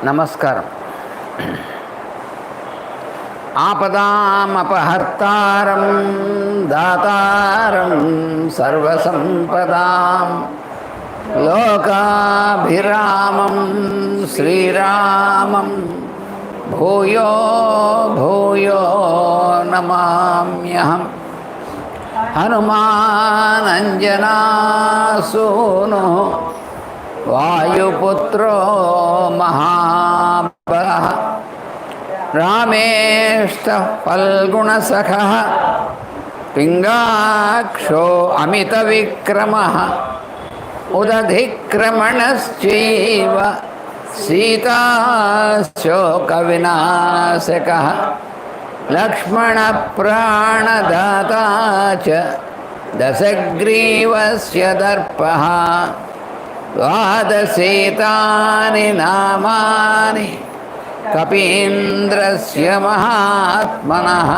నమస్కారం. ఆపదామపహర్తారం దాతారం సర్వసంపదాం లోకాభిరామం శ్రీరామం భూయో భూయో నమామ్యహం. హనుమానంజనాసూను వాయుపుత్రో మహాబలః రామేష్టః ఫల్గుణసఖః పింగాక్షో అమితవిక్రమः ఉదధిక్రమణశ్చైవ సీతాశోకవినాశకः లక్ష్మణప్రాణదాతా చ దశగ్రీవస్య దర్పః ద్వాదశేతాని నామాని కపీంద్రస్య మహాత్మనః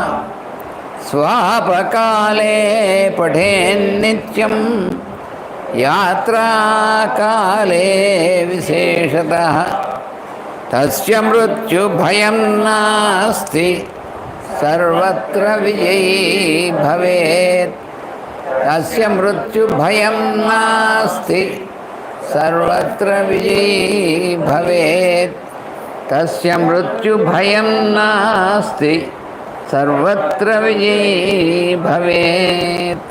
స్వాపకాలే పఠేన్నిత్యం యాత్రాకాలే విశేషతః తస్య మృత్యుభయం నాస్తి సర్వత్ర విజయీ భవేత్. తస్య మృత్యుభయం నాస్తి సర్వత్ర విజయీ భవేత్. తస్య మృత్యుభయం నాస్తి సర్వత్ర విజయీ భవేత్.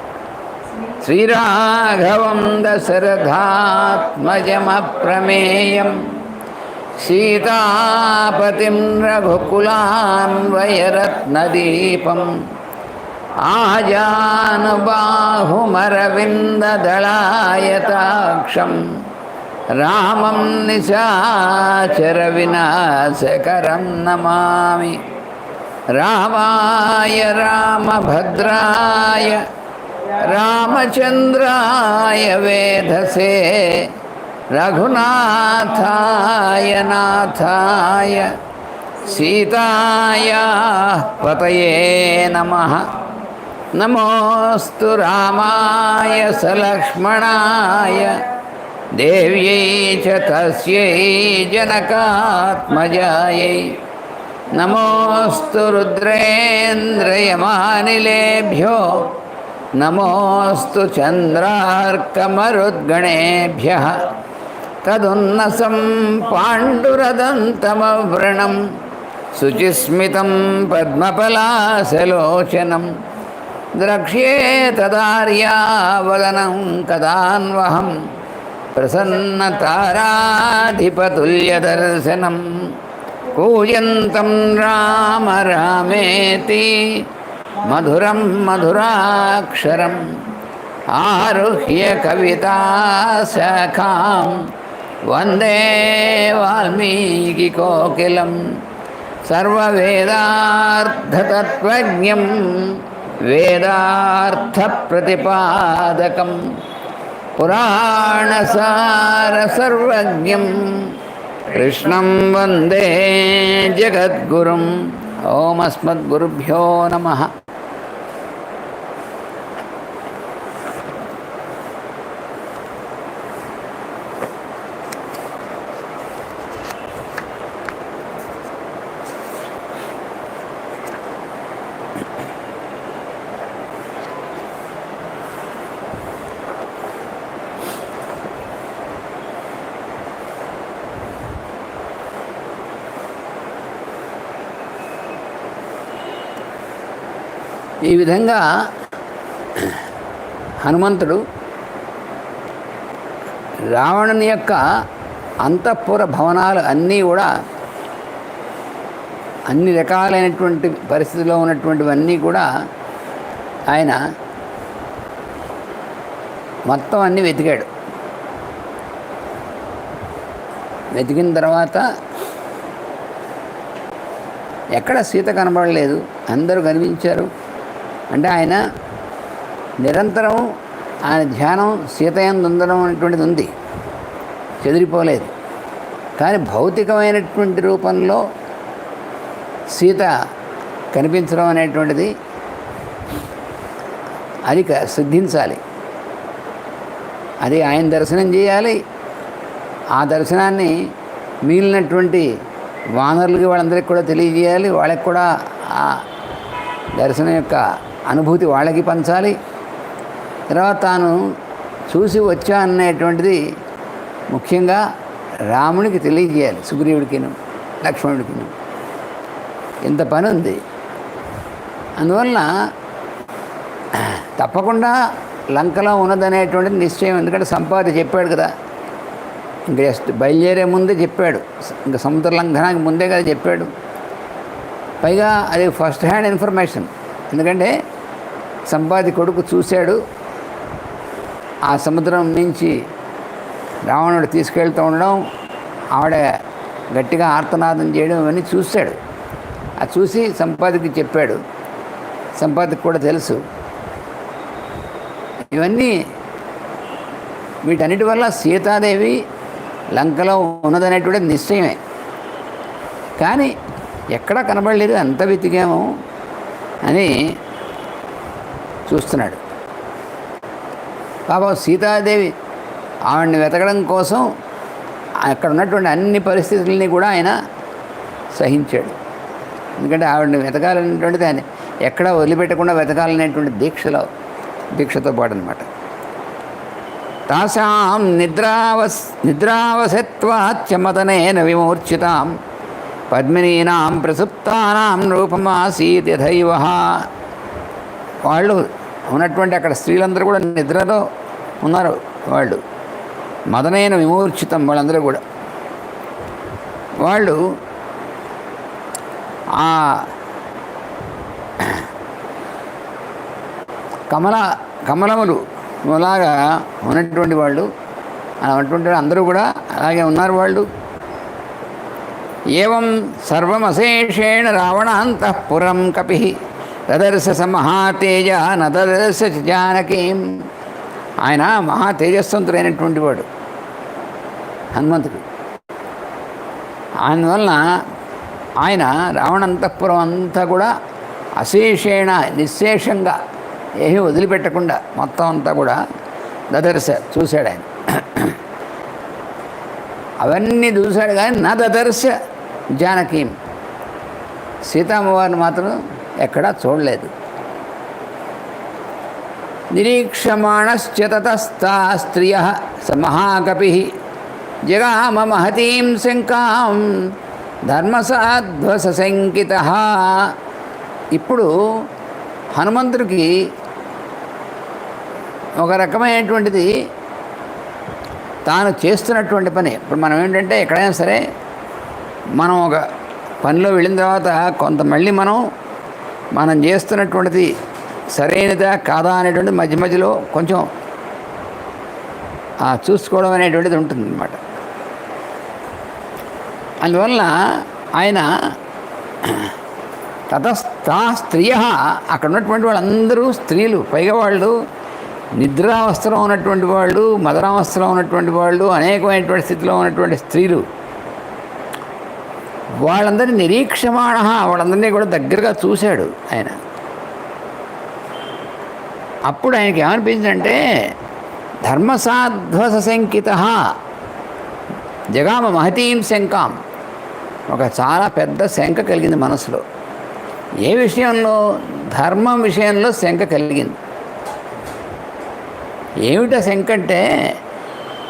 శ్రీరాఘవం దశరథాత్మజమప్రమేయం సీతాపతిం రఘుకులాన్వయరత్నదీపం ఆజానుబాహుమరవిందదళాయతాక్షం రామం నిశాచర వినాశకరం నమామి. రామాయ రామభద్రాయ రామచంద్రాయ వేధసే రఘునాథాయ నాథాయ సీతాయా పతయే నమః. నమోస్తు రామాయ సలక్ష్మణాయ దేవ్యై చ తస్యై జనకాత్మజాయై. నమోస్తు రుద్రేంద్రయమానిలేభ్యో నమోస్తు చంద్రార్కమరుద్గణేభ్యః. తదున్నసం పాండురదంతమవ్రణం శుచిస్మితం పద్మపలాశలోచనం ద్రక్ష్యే తదార్యావదనం కదాన్వహం ప్రసన్నతారాధిపతుల్యదర్శనం. కూజంతం రామ రామేతి మధురం మధురాక్షరం ఆరుహ్య కవితాశాఖాం వందే వాల్మీకికోకిలం. సర్వవేదార్థతత్వజ్ఞం వేదార్థప్రతిపాదకం పురాణసారసర్వజ్ఞం కృష్ణం వందే జగద్గురుం. ఓం అస్మద్గురుభ్యో నమః. ఈ విధంగా హనుమంతుడు రావణుని యొక్క అంతఃపుర భవనాలు అన్నీ కూడా అన్ని రకాలైనటువంటి పరిస్థితుల్లో ఉన్నటువంటివన్నీ కూడా ఆయన మొత్తం అన్నీ వెతికాడు. వెతికిన తర్వాత ఎక్కడ సీత కనబడలేదు. అందరూ కనిపించారు. అంటే ఆయన నిరంతరం ఆయన ధ్యానం సీతయందు ఉండడం అనేటువంటిది ఉంది, చెదిరిపోలేదు. కానీ భౌతికమైనటువంటి రూపంలో సీత కనిపించడం అనేటువంటిది అది సిద్ధించాలి. అది ఆయన దర్శనం చేయాలి. ఆ దర్శనాన్ని మిగిలినటువంటి వానరులకి వాళ్ళందరికీ కూడా తెలియజేయాలి. వాళ్ళకి కూడా ఆ దర్శనం యొక్క అనుభూతి వాళ్ళకి పంచాలి. తర్వాత తాను చూసి వచ్చా అనేటువంటిది ముఖ్యంగా రామునికి తెలియజేయాలి, సుగ్రీవుడికిను లక్ష్మణుడికిను. ఇంత పని ఉంది. అందువలన తప్పకుండా లంకలో ఉన్నదనేటువంటిది నిశ్చయం. ఎందుకంటే సంపాతి చెప్పాడు కదా, ఇంక జస్ట్ బయలుదేరే ముందే చెప్పాడు, ఇంకా సముద్ర లంఘనానికి ముందే కదా చెప్పాడు. పైగా అది ఫస్ట్ హ్యాండ్ ఇన్ఫర్మేషన్. ఎందుకంటే సంపాతి కొడుకు చూశాడు, ఆ సముద్రం నుంచి రావణుడు తీసుకెళ్తూ ఉండడం, ఆవిడ గట్టిగా ఆర్తనాదం చేయడం ఇవన్నీ చూశాడు. అది చూసి సంపాతికి చెప్పాడు. సంపాతికి కూడా తెలుసు ఇవన్నీ. వీటన్నిటి వల్ల సీతాదేవి లంకలో ఉన్నదనేటువంటి నిశ్చయమే. కానీ ఎక్కడా కనబడలేదు, అంత వెతికాము అని చూస్తున్నాడు. పాపం సీతాదేవి ఆవిడ్ని వెతకడం కోసం అక్కడ ఉన్నటువంటి అన్ని పరిస్థితులని కూడా ఆయన సహించాడు. ఎందుకంటే ఆవిడని వెతకాలనేటువంటిది ఆయన ఎక్కడా వదిలిపెట్టకుండా వెతకాలనేటువంటి దీక్షతో పాటు అనమాట. తాసాం నిద్రావసత్వాచ్చమతనేన విమూర్ఛితాం పద్మినీనాం ప్రసుప్తానాం రూపమాసీత్ యథైవ. వాళ్ళు ఉన్నటువంటి అక్కడ స్త్రీలందరూ కూడా నిద్రలో ఉన్నారు. వాళ్ళు మదనైన విమూర్ఛితం, వాళ్ళందరూ కూడా వాళ్ళు ఆ కమలములు అలాగా ఉన్నటువంటి వాళ్ళు, అటువంటి అందరూ కూడా అలాగే ఉన్నారు వాళ్ళు. ఏవం సర్వమశేషేణ రావణాంతఃపురం కపి తదర్శ మహాతేజ నదర్శ జానకీం. ఆయన మహా తేజస్వంతుడైనటువంటి వాడు హనుమంతుడు. అందువలన ఆయన రావణాంతఃపురం అంతా కూడా అశేషేణ నిశ్శేషంగా ఏమీ వదిలిపెట్టకుండా మొత్తం అంతా కూడా దదర్శ చూశాడు ఆయన. అవన్నీ చూశాడు కానీ నా దదర్శ జానకీం, సీతామ్మవారిని మాత్రం ఎక్కడా చూడలేదు. నిరీక్షమాణశ్చ తతస్థా స్త్రియః స మహాకపి జగామ మహతీం శంకాం ధర్మసాధ్వసశంకితః. ఇప్పుడు హనుమంతుడికి ఒక రకమైనటువంటిది తాను చేస్తున్నటువంటి పని. ఇప్పుడు మనం ఏంటంటే ఎక్కడైనా సరే మనం ఒక పనిలో వెళ్ళిన తర్వాత కొంత మళ్ళీ మనం చేస్తున్నటువంటిది సరైనదా కాదా అనేటువంటిది మధ్య మధ్యలో కొంచెం చూసుకోవడం అనేటువంటిది ఉంటుందన్నమాట. అందువల్ల ఆయన తతస్థా స్త్రియ, అక్కడ ఉన్నటువంటి వాళ్ళందరూ స్త్రీలు, పైగా వాళ్ళు నిద్రావస్థలో ఉన్నటువంటి వాళ్ళు, మదనావస్థలో ఉన్నటువంటి వాళ్ళు, అనేకమైనటువంటి స్థితిలో ఉన్నటువంటి స్త్రీలు, వాళ్ళందరినీ నిరీక్షమాణ, వాళ్ళందరినీ కూడా దగ్గరగా చూశాడు ఆయన. అప్పుడు ఆయనకి ఏమనిపించిందంటే ధర్మసాధ్వసశంకిత జగామ మహతీం శంకాం. ఒక చాలా పెద్ద శంక కలిగింది మనసులో. ఏ విషయంలో? ధర్మం విషయంలో శంక కలిగింది. ఏమిటా శంక అంటే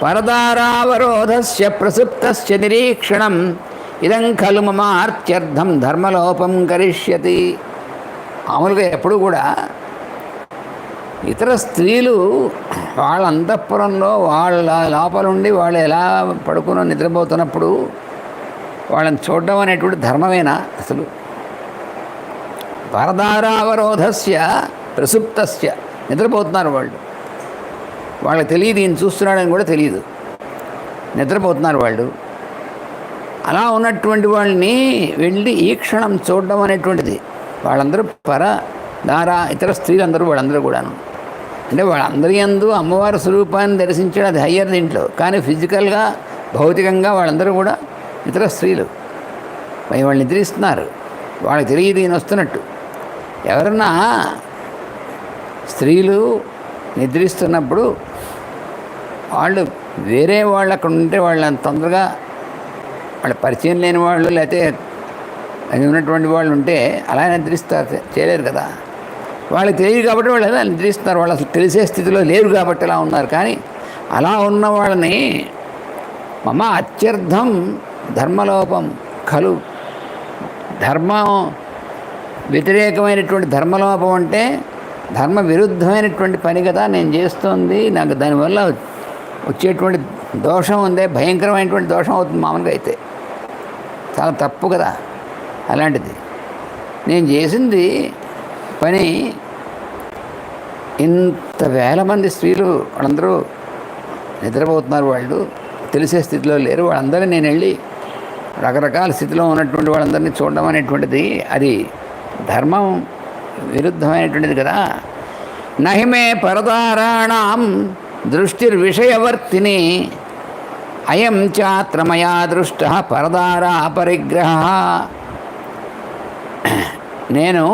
పరదారావరోధస్య ప్రసుప్తస్య నిరీక్షణం ఇదం ఖలు మమార్త్యర్థం ధర్మలోపం కరిష్యతి. మామూలుగా ఎప్పుడు కూడా ఇతర స్త్రీలు వాళ్ళ అంతఃపురంలో వాళ్ళ లోపలుండి వాళ్ళు ఎలా పడుకుని నిద్రపోతున్నప్పుడు వాళ్ళని చూడడం అనేటువంటి ధర్మమేనా అసలు? పరదారావరోధస్య ప్రసుప్తస్య, నిద్రపోతున్నారు వాళ్ళు, వాళ్ళకి తెలియదు ఈయన చూస్తున్నాడని కూడా తెలియదు, నిద్రపోతున్నారు వాళ్ళు. అలా ఉన్నటువంటి వాళ్ళని వెళ్ళి ఈ క్షణం చూడడం అనేటువంటిది, వాళ్ళందరూ ఇతర స్త్రీలందరూ వాళ్ళందరూ కూడాను, అంటే వాళ్ళందరి యందు అమ్మవారి స్వరూపాన్ని దర్శించడం అది హయ్యర్ దీంట్లో. కానీ ఫిజికల్గా భౌతికంగా వాళ్ళందరూ కూడా ఇతర స్త్రీలు, వాళ్ళు నిద్రిస్తున్నారు, వాళ్ళకి తెలియదు ఈయన వస్తున్నట్టు. ఎవరన్నా స్త్రీలు నిద్రిస్తున్నప్పుడు వాళ్ళు వేరే వాళ్ళు అక్కడ ఉంటే వాళ్ళని తొందరగా వాళ్ళ పరిచయం లేని వాళ్ళు లేకపోతే అది ఉన్నటువంటి వాళ్ళు ఉంటే అలా నిద్రిస్తారు, చేయలేరు కదా. వాళ్ళకి తెలియదు కాబట్టి వాళ్ళు అలా నిద్రిస్తున్నారు. వాళ్ళు అసలు తెలిసే స్థితిలో లేరు కాబట్టి అలా ఉన్నారు. కానీ అలా ఉన్న వాళ్ళని మమ అత్యర్థం ధర్మలోపం ఖలు, ధర్మం వ్యతిరేకమైనటువంటి ధర్మలోపం అంటే ధర్మ విరుద్ధమైనటువంటి పని కదా నేను చేస్తోంది. నాకు దానివల్ల వచ్చేటువంటి దోషం ఉందే, భయంకరమైనటువంటి దోషం అవుతుంది మామూలుగా అయితే. చాలా తప్పు కదా అలాంటిది. నేను చేసింది పని ఇంత వేల మంది స్త్రీలు వాళ్ళందరూ నిద్రపోతున్నారు, వాళ్ళు తెలిసే స్థితిలో లేరు. వాళ్ళందరినీ నేను వెళ్ళి రకరకాల స్థితిలో ఉన్నటువంటి వాళ్ళందరినీ చూడడం అనేటువంటిది అది ధర్మం విరుద్ధమైనటువంటిది కదా. నహిమే పరదారాణం దృష్టిర్విషయవర్తిని అయం చాత్ర మయా దృష్ట పరదారా పరిగ్రహ. నేను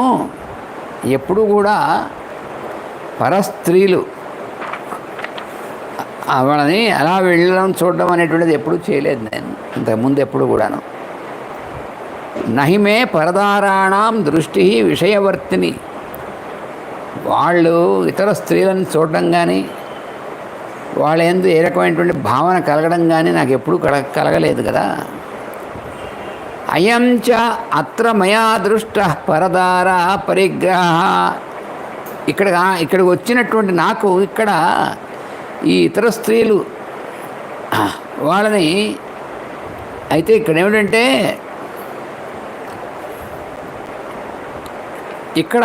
ఎప్పుడు కూడా పరస్త్రీలు వాళ్ళని అలా వెళ్ళడం చూడడం అనేటువంటిది ఎప్పుడూ చేయలేదు నేను ఇంతకుముందు ఎప్పుడు కూడాను. నహిమే పరదారాణం దృష్టి విషయవర్తిని, వాళ్ళు ఇతర స్త్రీలను చూడడం కానీ వాళ్ళ యందు ఏ రకమైనటువంటి భావన కలగడం కానీ నాకు ఎప్పుడూ కలగలేదు కదా. అయం చ అత్ర మయా దృష్ట పరదార పరిగ్రహ. ఇక్కడికి వచ్చినటువంటి నాకు ఇక్కడ ఈ ఇతర స్త్రీలు వాళ్ళని అయితే ఇక్కడ ఏమిటంటే ఇక్కడ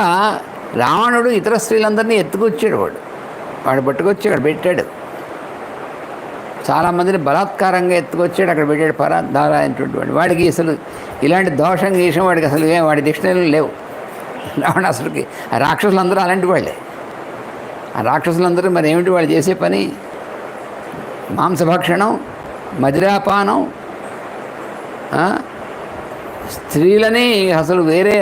రావణుడు ఇతర స్త్రీలందరినీ ఎత్తుకొచ్చాడు. వాడు పట్టుకొచ్చి అక్కడ పెట్టాడు. చాలామందిని బలాత్కారంగా ఎత్తుకొచ్చాడు, అక్కడ పెట్టాడు పరదార అనేటువంటి వాడు. వాడికి అసలు ఇలాంటి దోషం గీసం వాడికి అసలు వాడి డిక్షనరీలు లేవు. రావణాసుడికి ఆ రాక్షసులందరూ అలాంటి వాళ్ళే. ఆ రాక్షసులందరూ మరి ఏమిటి వాళ్ళు చేసే పని? మాంసభక్షణం, మదిరాపానం, స్త్రీలని అసలు వేరే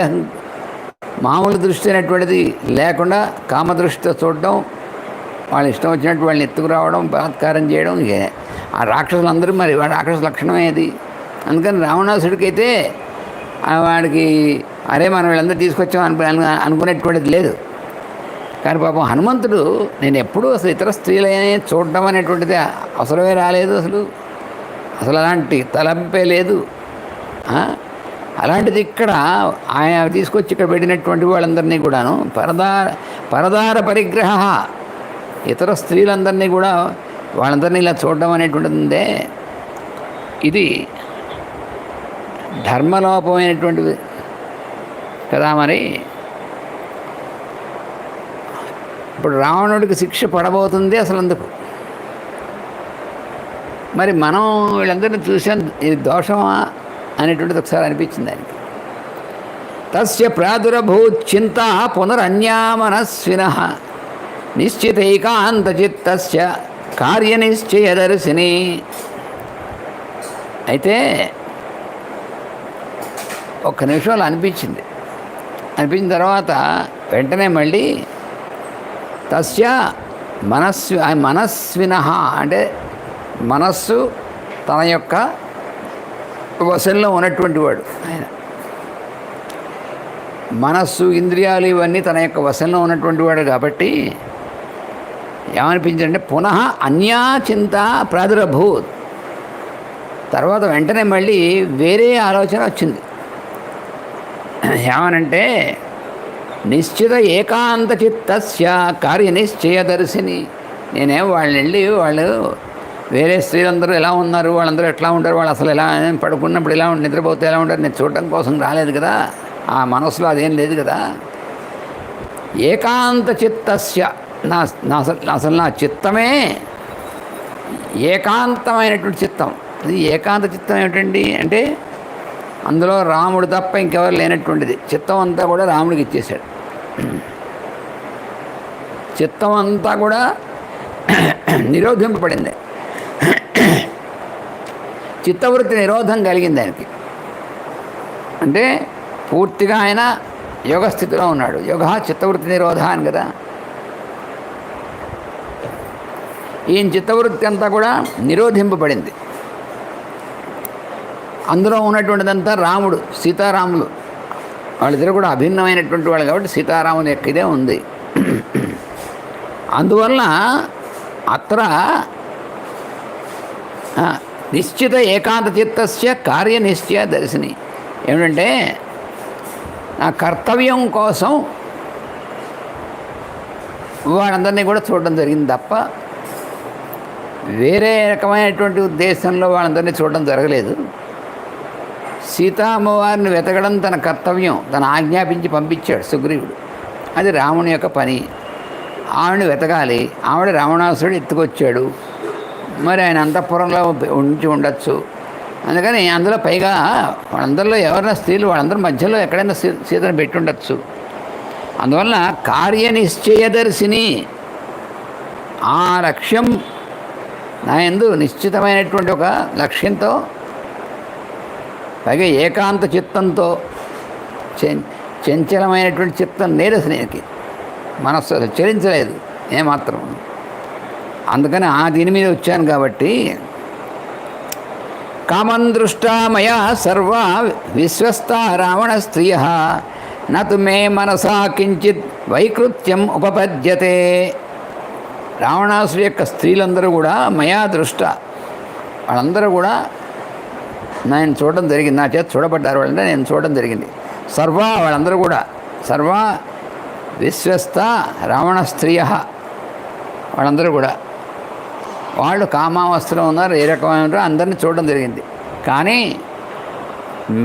మామూలు దృష్టి అనేటువంటిది లేకుండా కామదృష్టితో చూడడం, వాళ్ళు ఇష్టం వచ్చినట్టు వాళ్ళని ఎత్తుకురావడం, బలాత్కారం చేయడం. ఆ రాక్షసులందరూ మరి వాడి రాక్షస లక్షణమే అది. అందుకని రావణాసుడికైతే వాడికి అరే మనం వీళ్ళందరూ తీసుకొచ్చాం అనుకునేటువంటిది లేదు. కానీ పాపం హనుమంతుడు నేను ఎప్పుడూ అసలు ఇతర స్త్రీలనే చూడడం అనేటువంటిది అవసరమే రాలేదు. అసలు అలాంటి తలంపే లేదు. అలాంటిది ఇక్కడ ఆయన తీసుకొచ్చి ఇక్కడ పెట్టినటువంటి వాళ్ళందరినీ కూడాను పరదార పరిగ్రహ, ఇతర స్త్రీలందరినీ కూడా వాళ్ళందరినీ ఇలా చూడడం అనేటువంటిది ఉందే, ఇది ధర్మలోపమైనటువంటిది కదా. మరి ఇప్పుడు రావణుడికి శిక్ష పడబోతుంది అసలు అందుకు. మరి మనం వీళ్ళందరినీ చూసాం, ఇది దోషమా అనేటువంటిది ఒకసారి అనిపించింది ఆయనకి. తస్య ప్రాదురభూత్ పునరన్యామనస్వినః నిశ్చితైకాంతచిత్తస్య కార్యనిశ్చయదర్శిని. అయితే ఒక్క నిమిషంలో అనిపించిన తర్వాత వెంటనే మళ్ళీ తస్య మనస్వినః అంటే మనస్సు తన యొక్క వశంలో ఉన్నటువంటి వాడు ఆయన. మనస్సు, ఇంద్రియాలు ఇవన్నీ తన యొక్క వశంలో ఉన్నటువంటి వాడు కాబట్టి ఏమనిపించిందంటే పునః అన్యాచింత ప్రాదురభూత్. తర్వాత వెంటనే మళ్ళీ వేరే ఆలోచన వచ్చింది. ఏమనంటే నిశ్చిత ఏకాంత చిత్తస్య కార్యనిశ్చయదర్శిని. నేనేం వాళ్ళని వెళ్ళి వాళ్ళు వేరే స్త్రీలందరూ ఎలా ఉన్నారు, వాళ్ళందరూ ఎట్లా ఉంటారు, వాళ్ళు అసలు ఎలా పడుకున్నప్పుడు ఎలా నిద్రపోతే ఎలా ఉంటారు నేను చూడటం కోసం రాలేదు కదా. ఆ మనసులో అదేం లేదు కదా. ఏకాంత చిత్తస్య అసలు నా చిత్తమే ఏకాంతమైనటువంటి చిత్తం. ఇది ఏకాంత చిత్తం ఏమిటండి అంటే అందులో రాముడు తప్ప ఇంకెవరు లేనటువంటిది. చిత్తం అంతా కూడా రాముడికి ఇచ్చేశాడు. చిత్తం అంతా కూడా నిరోధింపబడింది. చిత్తవృత్తి నిరోధం కలిగింది ఆయనకి. అంటే పూర్తిగా ఆయన యోగస్థితిలో ఉన్నాడు. యోగ చిత్తవృత్తి నిరోధ అని కదా. ఈయన చిత్తవృత్తి అంతా కూడా నిరోధింపబడింది. అందులో ఉన్నటువంటిదంతా రాముడు సీతారాములు వాళ్ళిద్దరు కూడా అభిన్నమైనటువంటి వాళ్ళు కాబట్టి సీతారాముని యొక్క ఇదే ఉంది. అందువలన అత్ర నిశ్చిత ఏకాంత చిత్తస్య కార్యనిశ్చయ దర్శిని. ఏమిటంటే నా కర్తవ్యం కోసం వాళ్ళందరినీ కూడా చూడడం జరిగింది తప్ప వేరే రకమైనటువంటి ఉద్దేశంలో వాళ్ళందరినీ చూడడం జరగలేదు. సీతామ్మవారిని వెతకడం తన కర్తవ్యం, తను ఆజ్ఞాపించి పంపించాడు సుగ్రీవుడు. అది రాముని యొక్క పని. ఆవిడని వెతకాలి. ఆవిడ రావణాసురుడు ఎత్తుకొచ్చాడు. మరి ఆయన అంతఃపురంలో ఉంచి ఉండొచ్చు. అందుకని అందులో పైగా వాళ్ళందరిలో ఎవరైనా స్త్రీలు వాళ్ళందరి మధ్యలో ఎక్కడైనా సీతను పెట్టి ఉండొచ్చు. అందువలన కార్యనిశ్చయదర్శిని, ఆ లక్ష్యం నా యందు నిశ్చితమైనటువంటి ఒక లక్ష్యంతో పైగా ఏకాంత చిత్తంతో చంచలమైనటువంటి చిత్తం లేదు అసలుకి, మనస్సు చలించలేదు ఏమాత్రం. అందుకని ఆ దీని మీద వచ్చాను కాబట్టి కామం దృష్టా మయా సర్వా విశ్వస్తా రావణ స్త్రియ నతు మే మనసా కించిత్ వైకృత్యం ఉపపద్యతే. రావణాసుడి యొక్క స్త్రీలందరూ కూడా మయా దృష్ట, వాళ్ళందరూ కూడా నేను చూడడం జరిగింది, నా చేత చూడబడ్డారు వాళ్ళంటే నేను చూడడం జరిగింది. వాళ్ళందరూ కూడా విశ్వస్త రావణ స్త్రియ వాళ్ళందరూ కూడా వాళ్ళు కామావస్థలో ఉన్నారు, ఏ రకమైన అందరినీ చూడడం జరిగింది. కానీ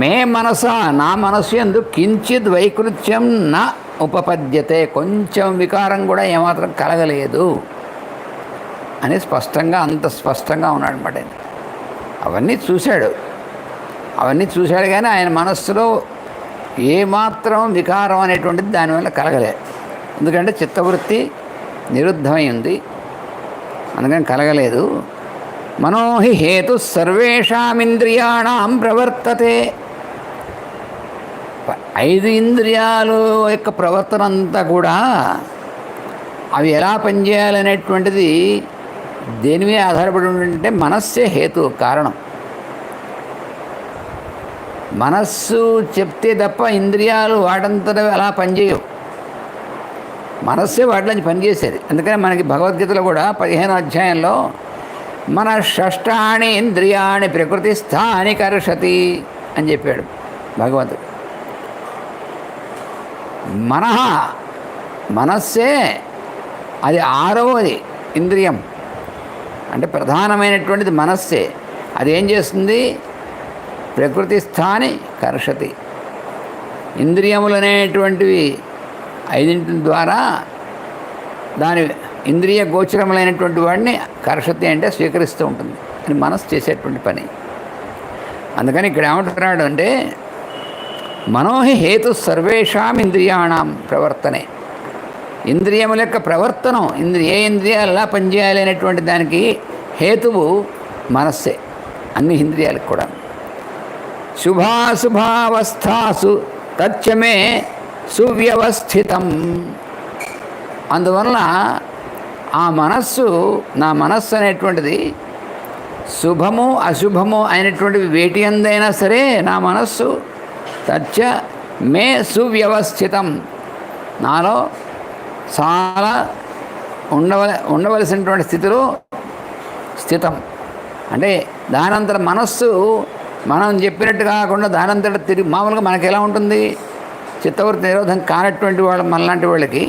మే మనస నా మనస్సు యందు కించిత్ వైకృత్యం నా ఉపపద్యతే, కొంచెం వికారం కూడా ఏమాత్రం కలగలేదు అని స్పష్టంగా, అంత స్పష్టంగా ఉన్నాడు అన్నమాట. అవన్నీ చూశాడు కానీ ఆయన మనస్సులో ఏమాత్రం వికారం అనేటువంటిది దానివల్ల కలగలే. ఎందుకంటే చిత్తవృత్తి నిరుద్ధమై ఉంది, అందుకని కలగలేదు. మనోహి హేతు సర్వేషామింద్రియాణం ప్రవర్తతే. 5 ఇంద్రియాలు యొక్క ప్రవర్తన అంతా కూడా అవి ఎలా పనిచేయాలనేటువంటిది దేని మీద ఆధారపడి ఉంటే మనస్సే హేతు, కారణం. మనస్సు చెప్తే తప్ప ఇంద్రియాలు వాటంతట అలా పనిచేయవు, మనస్సే వాటిలోంచి పనిచేసేది. అందుకని మనకి భగవద్గీతలో కూడా 15వ అధ్యాయంలో మన షష్టాని ఇంద్రియాణి ప్రకృతి స్థాని కర్షతి అని చెప్పాడు భగవంతుడు. మనస్సే అది 6వది ఇంద్రియం, అంటే ప్రధానమైనటువంటిది మనస్సే. అది ఏం చేస్తుంది? ప్రకృతి స్థాని కర్షతి. ఇంద్రియములు అనేటువంటివి 5 ద్వారా దాని ఇంద్రియ గోచరములైనటువంటి వాడిని కర్షతి అంటే స్వీకరిస్తూ ఉంటుంది. అని మనస్సు చేసేటువంటి పని. అందుకని ఇక్కడ ఏమంటున్నాడు అంటే మనోహి హేతు సర్వేషాం ఇంద్రియాణం ప్రవర్తనే. ఇంద్రియముల యొక్క ప్రవర్తనం, ఏ ఇంద్రియాలు ఎలా పనిచేయాలి అనేటువంటి దానికి హేతువు మనస్సే, అన్ని ఇంద్రియాలకు కూడా. శుభాశుభావస్థాసు తచ్చమే సువ్యవస్థితం. అందువల్ల ఆ మనస్సు, నా మనస్సు అనేటువంటిది శుభము అశుభము అయినటువంటివి వేటి అందైనా సరే నా మనస్సు తచ్చ మే సువ్యవస్థితం, నాలో చాలా ఉండవలసినటువంటి స్థితిలో స్థితం. అంటే దానంతట మనస్సు మనం చెప్పినట్టు కాకుండా దానంతట తిరిగి, మామూలుగా మనకి ఎలా ఉంటుంది, చిత్తవృత్తి నిరోధం కానటువంటి వాళ్ళు మనలాంటి వాళ్ళకి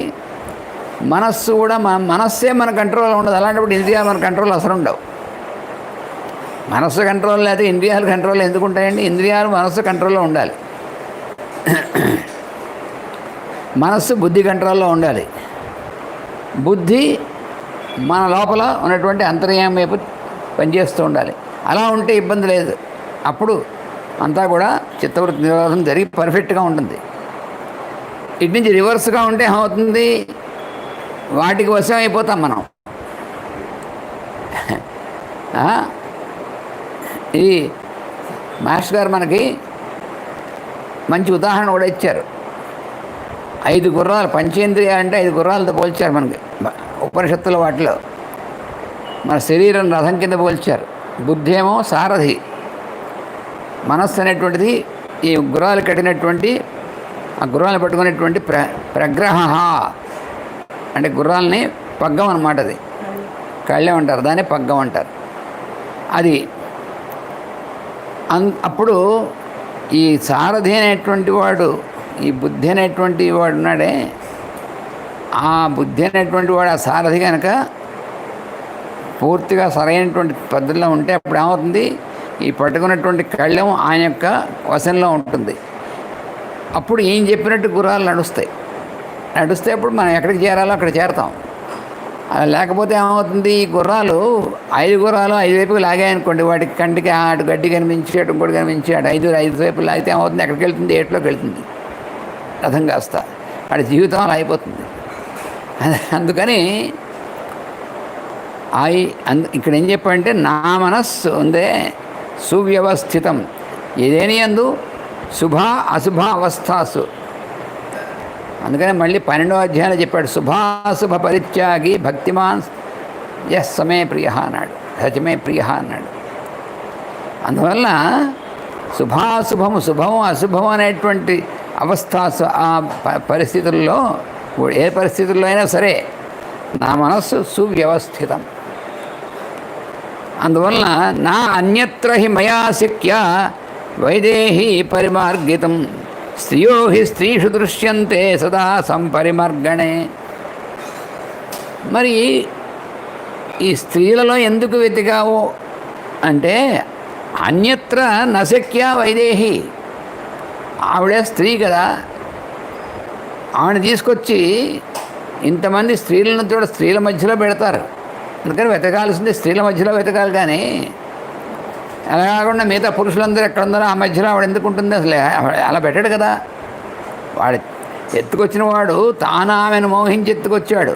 మనస్సు కూడా మనస్సే మన కంట్రోల్లో ఉండదు. అలాంటప్పుడు ఇంద్రియాలు మన కంట్రోల్ అసలు ఉండవు. మనస్సు కంట్రోల్ లేకపోతే ఇంద్రియాలు కంట్రోల్ ఎందుకు ఉంటాయండి? ఇంద్రియాలు మనస్సు కంట్రోల్లో ఉండాలి, మనస్సు బుద్ధి కంట్రోల్లో ఉండాలి. బుద్ధి మన లోపల ఉన్నటువంటి అంతర్యామి వైపు పనిచేస్తూ ఉండాలి. అలా ఉంటే ఇబ్బంది లేదు. అప్పుడు అంతా కూడా చిత్తవృత్తి నిరోధం జరిగి పర్ఫెక్ట్గా ఉంటుంది. ఇటు నుంచి రివర్స్గా ఉంటే ఏమవుతుంది? వాటికి వశం అయిపోతాం మనం. ఈ మాస్టర్ గారు మనకి మంచి ఉదాహరణ కూడా ఇచ్చారు. 5 గుర్రాలు, పంచేంద్రియాలు అంటే 5 గుర్రాలతో పోల్చారు మనకి ఉపనిషత్తుల. వాటిలో మన శరీరం రథం కింద పోల్చారు. బుద్ధి ఏమో సారథి, మనస్సు అనేటువంటిది ఈ గుర్రాలు కట్టినటువంటి ఆ గుర్రాలు పట్టుకునేటువంటి ప్రగ్రహ అంటే గుర్రాలని పగ్గం అన్నమాట. అది కళ్ళెం అంటారు, దాన్ని పగ్గం అంటారు. అది అప్పుడు ఈ సారథి అనేటువంటి వాడు, ఈ బుద్ధి అనేటువంటి వాడు ఉన్నాడే, ఆ బుద్ధి అనేటువంటి వాడు ఆ సారథి కనుక పూర్తిగా సరైనటువంటి పద్ధతిలో ఉంటే అప్పుడు ఏమవుతుంది, ఈ పట్టుకున్నటువంటి కళ్ళెం ఆయన యొక్క వశంలో ఉంటుంది. అప్పుడు ఏం చెప్పినట్టు గుర్రాలు నడుస్తాయి. అప్పుడు మనం ఎక్కడికి చేరాలో అక్కడ చేరతాం. అలా లేకపోతే ఏమవుతుంది, ఈ గుర్రాలు 5 గుర్రాలు 5 వైపుకి లాగాయనుకోండి, వాటికి కంటికి అటు గడ్డి కనిపించి అటు ఇంకోటి కనిపించి అటు 5 వైపులు లాగితే ఏమవుతుంది, ఎక్కడికి వెళ్తుంది, ఏట్లోకి వెళ్తుంది రథం కాస్త. వాడి జీవితం అలా అయిపోతుంది. అందుకని ఇక్కడ ఏం చెప్పాడంటే, నా మనస్సు ఉందే సువ్యవస్థితం ఏదేని అందు శుభ అశుభ అవస్థాసు. అందుకని మళ్ళీ 12వ అధ్యాయంలో చెప్పాడు, శుభాశుభ పరిత్యాగి భక్తిమాన్ యస్ సమే ప్రియ అన్నాడు, సచమే ప్రియ అన్నాడు. అందువల్ల శుభాశుభము, శుభము అశుభము అనేటువంటి అవస్థాసు ఆ పరిస్థితుల్లో, ఏ పరిస్థితుల్లో అయినా సరే నా మనస్సు సువ్యవస్థితం. అందువలన నా అన్యత్ర హి మయా శక్య వైదేహి పరిమార్గితం స్త్రియో హి స్త్రీషు దృశ్యంతే సదా సంపరిమర్గణే. మరి ఈ స్త్రీలలో ఎందుకు వెతికావు అంటే, అన్యత్ర నశక్య వైదేహి, ఆవిడే స్త్రీ కదా, ఆవిడ తీసుకొచ్చి ఇంతమంది స్త్రీలను కూడా స్త్రీల మధ్యలో పెడతారు. అందుకని వెతకాల్సిందే స్త్రీల మధ్యలో వెతకాలి. కానీ అలా కాకుండా మిగతా పురుషులందరూ ఎక్కడ ఉన్నారో ఆ మధ్యలో ఆవిడ ఎందుకు ఉంటుంది, అసలు అలా పెట్టాడు కదా. వాడు ఎత్తుకొచ్చిన వాడు తాను ఆమెను మోహించి ఎత్తుకొచ్చాడు.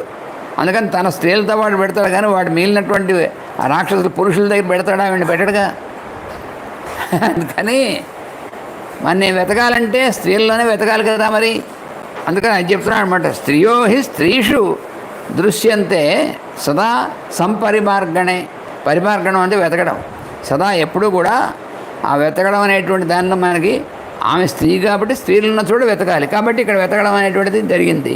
అందుకని తన స్త్రీలతో వాడు పెడతాడు. కానీ వాడు మిగిలినటువంటి ఆ రాక్షసులు పురుషుల దగ్గర పెడతాడు, ఆవిడని పెట్టాడుగా. అందుకని మరి నేను వెతకాలంటే స్త్రీల్లోనే వెతకాలి కదా మరి. అందుకని అది చెప్తున్నాడు అనమాట, స్త్రియో హి స్త్రీషు దృశ్యంతే సదా సంపరిమార్గణే. పరిమార్గణం అంటే వెతకడం. సదా ఎప్పుడూ కూడా ఆ వెతకడం అనేటువంటి దానిలో మనకి ఆమె స్త్రీ కాబట్టి స్త్రీలున్న చోట వెతకాలి. కాబట్టి ఇక్కడ వెతకడం అనేటువంటిది జరిగింది.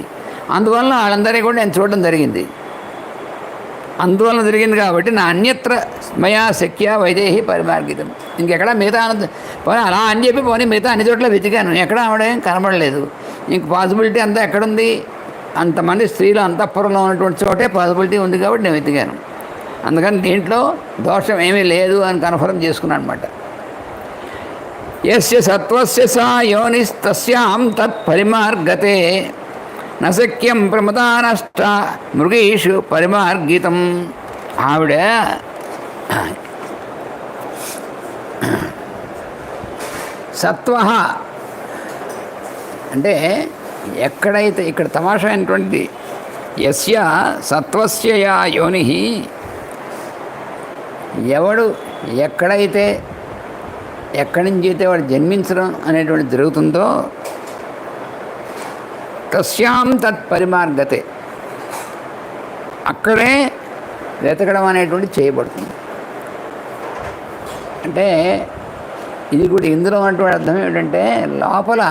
అందువల్ల వాళ్ళందరినీ కూడా నేను చూడడం జరిగింది. అందువల్ల జరిగింది కాబట్టి నా అన్యత్ర మయా శక్య వైదేహి పరిమార్గితం. ఇంకెక్కడ మిగతా పోనీ అలా అని చెప్పి పోనీ మిగతా అన్ని చోట్ల వెతికాను, ఎక్కడ ఆవిడేం కనబడలేదు. ఇంక పాసిబిలిటీ అంతా ఎక్కడుంది, అంతమంది స్త్రీలు అంతఃపురంలో ఉన్నటువంటి చోటే పాసిబిలిటీ ఉంది కాబట్టి నేను వెతికాను. అందుకని దీంట్లో దోషం ఏమీ లేదు అని కన్ఫర్మ్ చేసుకున్నాను అనమాట. యస్య సత్వస్య సా యోనిస్తస్యాం తత్ పరిమార్గతే నశక్యం ప్రమదానష్ట మృగీషు పరిమార్గితం. ఆవిడ సత్వ అంటే ఎక్కడైతే, ఇక్కడ తమాషా అయినటువంటి యస్య సత్వస్య యా యోని, ఎవడు ఎక్కడైతే ఎక్కడి నుంచి అయితే వాడు జన్మించడం అనేటువంటి జరుగుతుందో తస్యాం తత్ పరిమార్గతే, అక్కడే వెతకడం అనేటువంటి చేయబడుతుంది. అంటే ఇది కూడా ఇందులో ఉన్నటువంటి అర్థం ఏమిటంటే, లోపల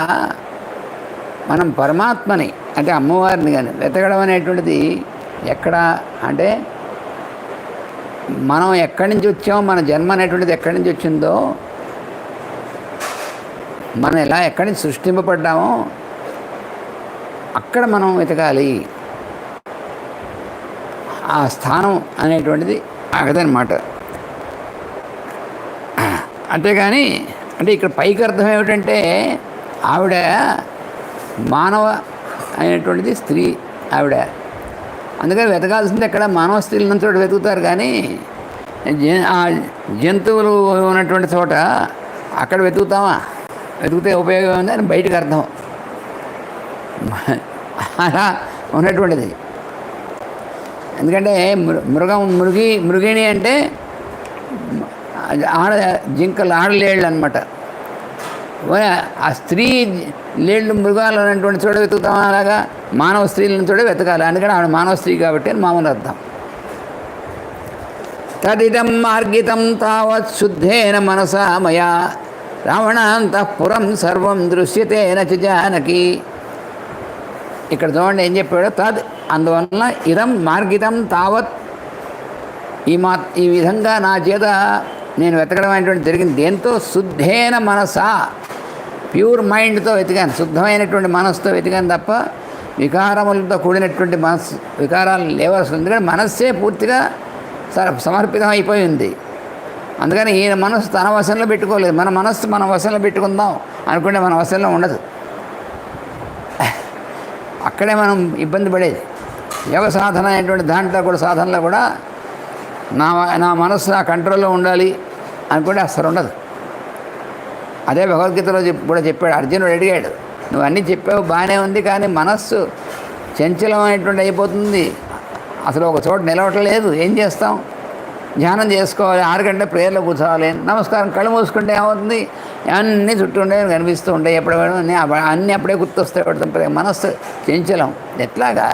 మనం పరమాత్మని అంటే అమ్మవారిని కానీ వెతకడం అనేటువంటిది ఎక్కడ అంటే, మనం ఎక్కడి నుంచి వచ్చామో, మన జన్మ అనేటువంటిది ఎక్కడి నుంచి వచ్చిందో, మనం ఎలా ఎక్కడి నుంచి సృష్టింపబడ్డామో అక్కడ మనం వెతకాలి. ఆ స్థానం అనేటువంటిది అగదనమాట. అంతేగాని అంటే ఇక్కడ పైకి అర్థం ఏమిటంటే, ఆవిడ మానవ అయినటువంటిది స్త్రీ ఆవిడ. అందుకని వెతకాల్సింది ఎక్కడ మానవ స్త్రీలను చోట వెతుకుతారు. కానీ ఆ జంతువులు ఉన్నటువంటి చోట అక్కడ వెతుకుతామా? వెతికితే ఉపయోగం ఉంది అని బయటకు అర్థం. అలా ఉన్నటువంటిది. ఎందుకంటే మృగిణి అంటే జింకలు ఆడలేళ్ళు అనమాట. ఆ స్త్రీ లేళ్ళు మృగాలు అనేటువంటి చోట వెతుకుతామా? అలాగా మానవ స్త్రీలను చోట వెతకాలి. అందుకని ఆవిడ మానవ స్త్రీ కాబట్టి అని మామూలు అర్థం. తదిదం మార్గితం తావత్ శుద్ధేన మనసా మయా రావణాంతఃపురం సర్వం దృశ్యతే నచ జానకి. ఇక్కడ చూడండి ఏం చెప్పాడు, తద్ అందువలన ఇదం మార్గితం తావత్ ఈ విధంగా నా చేత నేను వెతకడం అనేటువంటి జరిగింది. దేంతో శుద్ధేన మనసా, ప్యూర్ మైండ్తో వెతికాను, శుద్ధమైనటువంటి మనస్సుతో వెతికాను తప్ప వికారములతో కూడినటువంటి మనస్సు, వికారాలు లేవాల్సి ఉంది. ఎందుకంటే మనస్సే పూర్తిగా సమర్పితం అయిపోయి ఉంది. అందుకని ఈయన మనస్సు తన వశంలో పెట్టుకోలేదు. మన మనస్సు మన వశంలో పెట్టుకుందాం అనుకుంటే మన వశంలో ఉండదు. అక్కడే మనం ఇబ్బంది పడేది. యోగ సాధన అనేటువంటి దాంట్లో కూడా, సాధనలో కూడా నా మనస్సు నా కంట్రోల్లో ఉండాలి అనుకుంటే అసలు ఉండదు. అదే భగవద్గీతలో కూడా చెప్పాడు. అర్జునుడు అడిగాడు, నువ్వు అన్నీ చెప్పావు బాగానే ఉంది, కానీ మనస్సు చంచలమైనటువంటి అయిపోతుంది, అసలు ఒక చోట నిలవట్లేదు, ఏం చేస్తాం? ధ్యానం చేసుకోవాలి, 6 గంటల ప్రేయర్లో కూర్చోవాలి, నమస్కారం కళ్ళు మూసుకుంటే ఏమవుతుంది, అన్నీ చుట్టూ ఉండే కనిపిస్తూ ఉంటాయి, ఎప్పుడు అన్నీ అప్పుడే గుర్తొస్తాయి. పడుతుంటాయి. మనస్సు చంచలం ఎట్లాగా?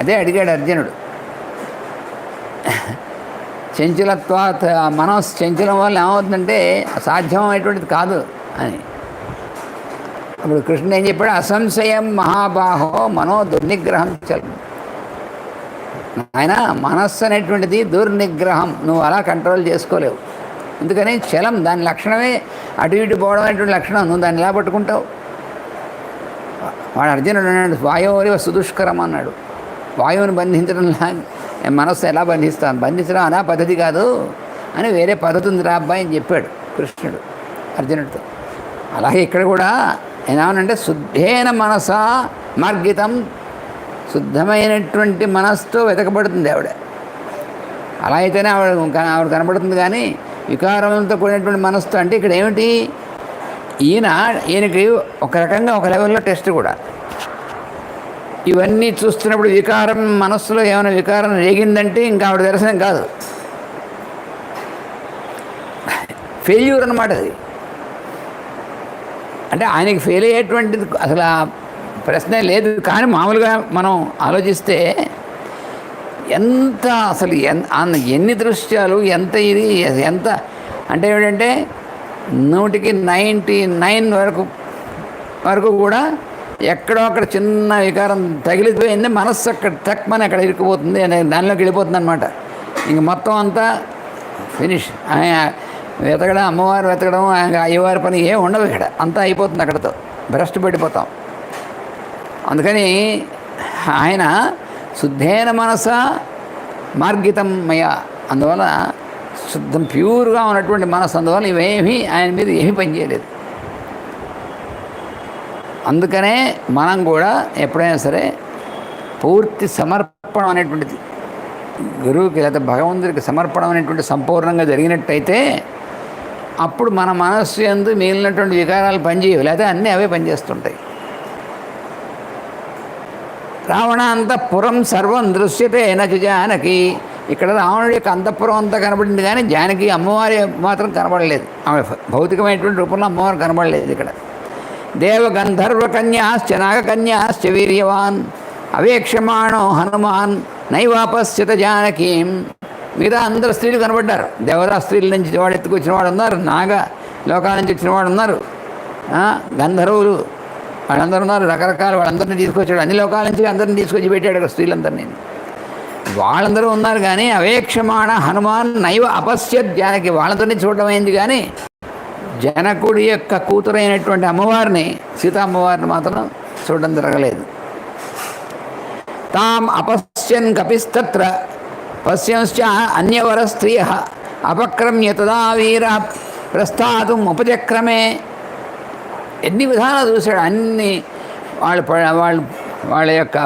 అదే అడిగాడు అర్జునుడు. చంచలత్వాత్, మనస్సు చంచలం వల్ల ఏమవుతుందంటే అసాధ్యమైనటువంటిది కాదు అని. ఇప్పుడు కృష్ణుడు ఏం చెప్పాడు, అసంశయం మహాబాహో మనో దుర్నిగ్రహం చలం. ఆయన మనస్సు అనేటువంటిది దుర్నిగ్రహం, నువ్వు అలా కంట్రోల్ చేసుకోలేవు. ఎందుకని చలం, దాని లక్షణమే అటు ఇటు పోవడం అనేటువంటి లక్షణం, నువ్వు దాన్ని ఎలా పట్టుకుంటావు? వాడు అర్జునుడు అన్నాడు, వాయువు సుదుష్కరం అన్నాడు. వాయువుని బంధించడంలా మనస్సు ఎలా బంధిస్తాను? బంధించడం అనా పద్ధతి కాదు అని వేరే పద్ధతి ఉంది రా అబ్బాయి అని చెప్పాడు కృష్ణుడు అర్జునుడితో. అలాగే ఇక్కడ కూడా ఏమనంటే శుద్ధేన మనసా మార్గితం, శుద్ధమైనటువంటి మనస్సుతో వెతకబడుతుంది ఆవిడ. అలా అయితేనే ఆవిడ కనబడుతుంది. కానీ వికారంతో కూడినటువంటి మనస్సు అంటే ఇక్కడ ఏమిటి, ఈయనకి ఒక రకంగా ఒక లెవెల్లో టెస్ట్ కూడా. ఇవన్నీ చూస్తున్నప్పుడు వికారం మనస్సులో ఏమైనా వికారం రేగిందంటే ఇంకా ఆవిడ దర్శనం కాదు, ఫెయిల్యూర్ అన్నమాట అది. అంటే ఆయనకి ఫెయిల్ అయ్యేటువంటిది అసలు ఆ ప్రశ్నే లేదు. కానీ మామూలుగా మనం ఆలోచిస్తే ఎంత అసలు ఎన్ని దృశ్యాలు, ఎంత ఇది, ఎంత అంటే ఏమిటంటే 100కి 99 వరకు కూడా ఎక్కడో అక్కడ చిన్న వికారం తగిలిపోయింది, మనస్సు అక్కడ తక్కువని అక్కడ ఇరుక్కుపోతుంది, దానిలోకి వెళ్ళిపోతుంది అనమాట. ఇంక మొత్తం అంతా ఫినిష్. వెతకడం, అమ్మవారు వెతకడం, అయ్యవారి పని ఏం ఉండవు ఇక్కడ, అంతా అయిపోతుంది అక్కడతో, భ్రష్టు పడిపోతాం. అందుకని ఆయన శుద్ధేన మనస మార్గితం మయ, అందువల్ల శుద్ధం ప్యూర్గా ఉన్నటువంటి మనసు, అందువల్ల ఇవేమీ ఆయన మీద ఏమీ పనిచేయలేదు. అందుకనే మనం కూడా ఎప్పుడైనా సరే పూర్తి సమర్పణం అనేటువంటిది గురువుకి లేదా భగవంతుడికి సమర్పణం అనేటువంటి సంపూర్ణంగా జరిగినట్టయితే అప్పుడు మన మనస్సు యందు మిగిలినటువంటి వికారాలు పనిచేయవు, లేదా అన్నీ అవే పనిచేస్తుంటాయి. రావణ అంతఃపురం సర్వం దృశ్యతే నచ జానకి. ఇక్కడ రావణుడి యొక్క అంతఃపురం అంతా కనబడింది, కానీ జానకి అమ్మవారి మాత్రం కనబడలేదు. ఆమె భౌతికమైనటువంటి రూపంలో అమ్మవారు కనబడలేదు. ఇక్కడ దేవ గంధర్వ కన్యాశ్చ నాగకన్యాశ్చ వీర్యవాన్ అవేక్షమాణో హనుమాన్ నైవాపశ్యత జానకీం. మిగతా అందరు స్త్రీలు కనబడ్డారు. దేవతా స్త్రీల నుంచి వాడు ఎత్తుకొచ్చిన వాడు ఉన్నారు, నాగ లోకాల నుంచి వచ్చిన వాడు ఉన్నారు, గంధర్వులు వాళ్ళందరూ ఉన్నారు, రకరకాల వాళ్ళందరినీ తీసుకొచ్చాడు, అన్ని లోకాల నుంచి అందరిని తీసుకొచ్చి పెట్టాడు అక్కడ స్త్రీలందరినీ. వాళ్ళందరూ ఉన్నారు, కానీ అవేక్షమాణ హనుమాన్ నైవ అపశ్యత్ జానకి, వాళ్ళందరినీ చూడడం అయింది. కానీ జనకుడి యొక్క కూతురైనటువంటి అమ్మవారిని, సీతా అమ్మవారిని మాత్రం చూడడం జరగలేదు. తాం అపశ్యన్ కపిస్తత్ర పశ్యంశ్చ అన్యవర స్త్రియ అపక్రమ్య తదా వీర ప్రస్థాతుం ఉపచక్రమే. ఎన్ని విధాలు చూశాడు, అన్ని వాళ్ళ యొక్క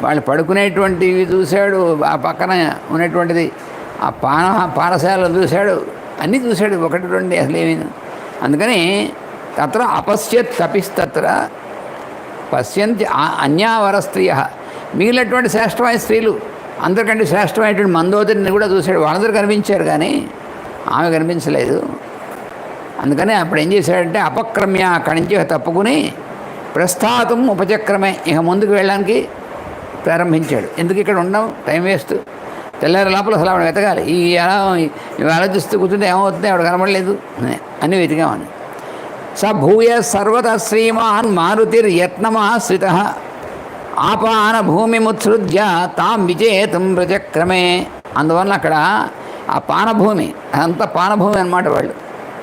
వాళ్ళు పడుకునేటువంటివి చూశాడు, ఆ పక్కన ఉన్నటువంటిది ఆ పానశాల చూశాడు, అన్నీ చూశాడు, 1, 2 అసలు ఏమీ. అందుకని తత్ర అపశ్యత్ కపిస్తత్ర పశ్యంతి అన్యావర స్త్రీయ, మిగిలినటువంటి శ్రేష్టమైన స్త్రీలు అందరికంటే శ్రేష్టమైనటువంటి మందోదరిని కూడా చూశాడు. వాళ్ళందరూ కనిపించారు, కానీ ఆమె కనిపించలేదు. అందుకని అప్పుడు ఏం చేశాడంటే అపక్రమ్య, అక్కడి నుంచి తప్పుకుని ప్రస్థాతం ఉపచక్రమే, ఇక ముందుకు వెళ్ళడానికి ప్రారంభించాడు. ఎందుకు ఇక్కడ ఉండడం, టైం వేస్ట్, తెల్లారి లోపల అసలు ఆవిడ వెతకాలి. ఇవి ఆలోచిస్తూ కూర్చుంటే ఏమవుతుంది, ఆవిడ కనబడలేదు అని వెతికామని. స భూయ సర్వత శ్రీమాన్ మారుతిర్యత్నమాశ్రిత ఆపాన భూమిముత్సృజ్య తాం విజేతం ప్రచక్రమే. అందువల్ల అక్కడ ఆ పానభూమి, అదంతా పానభూమి అన్నమాట. వాళ్ళు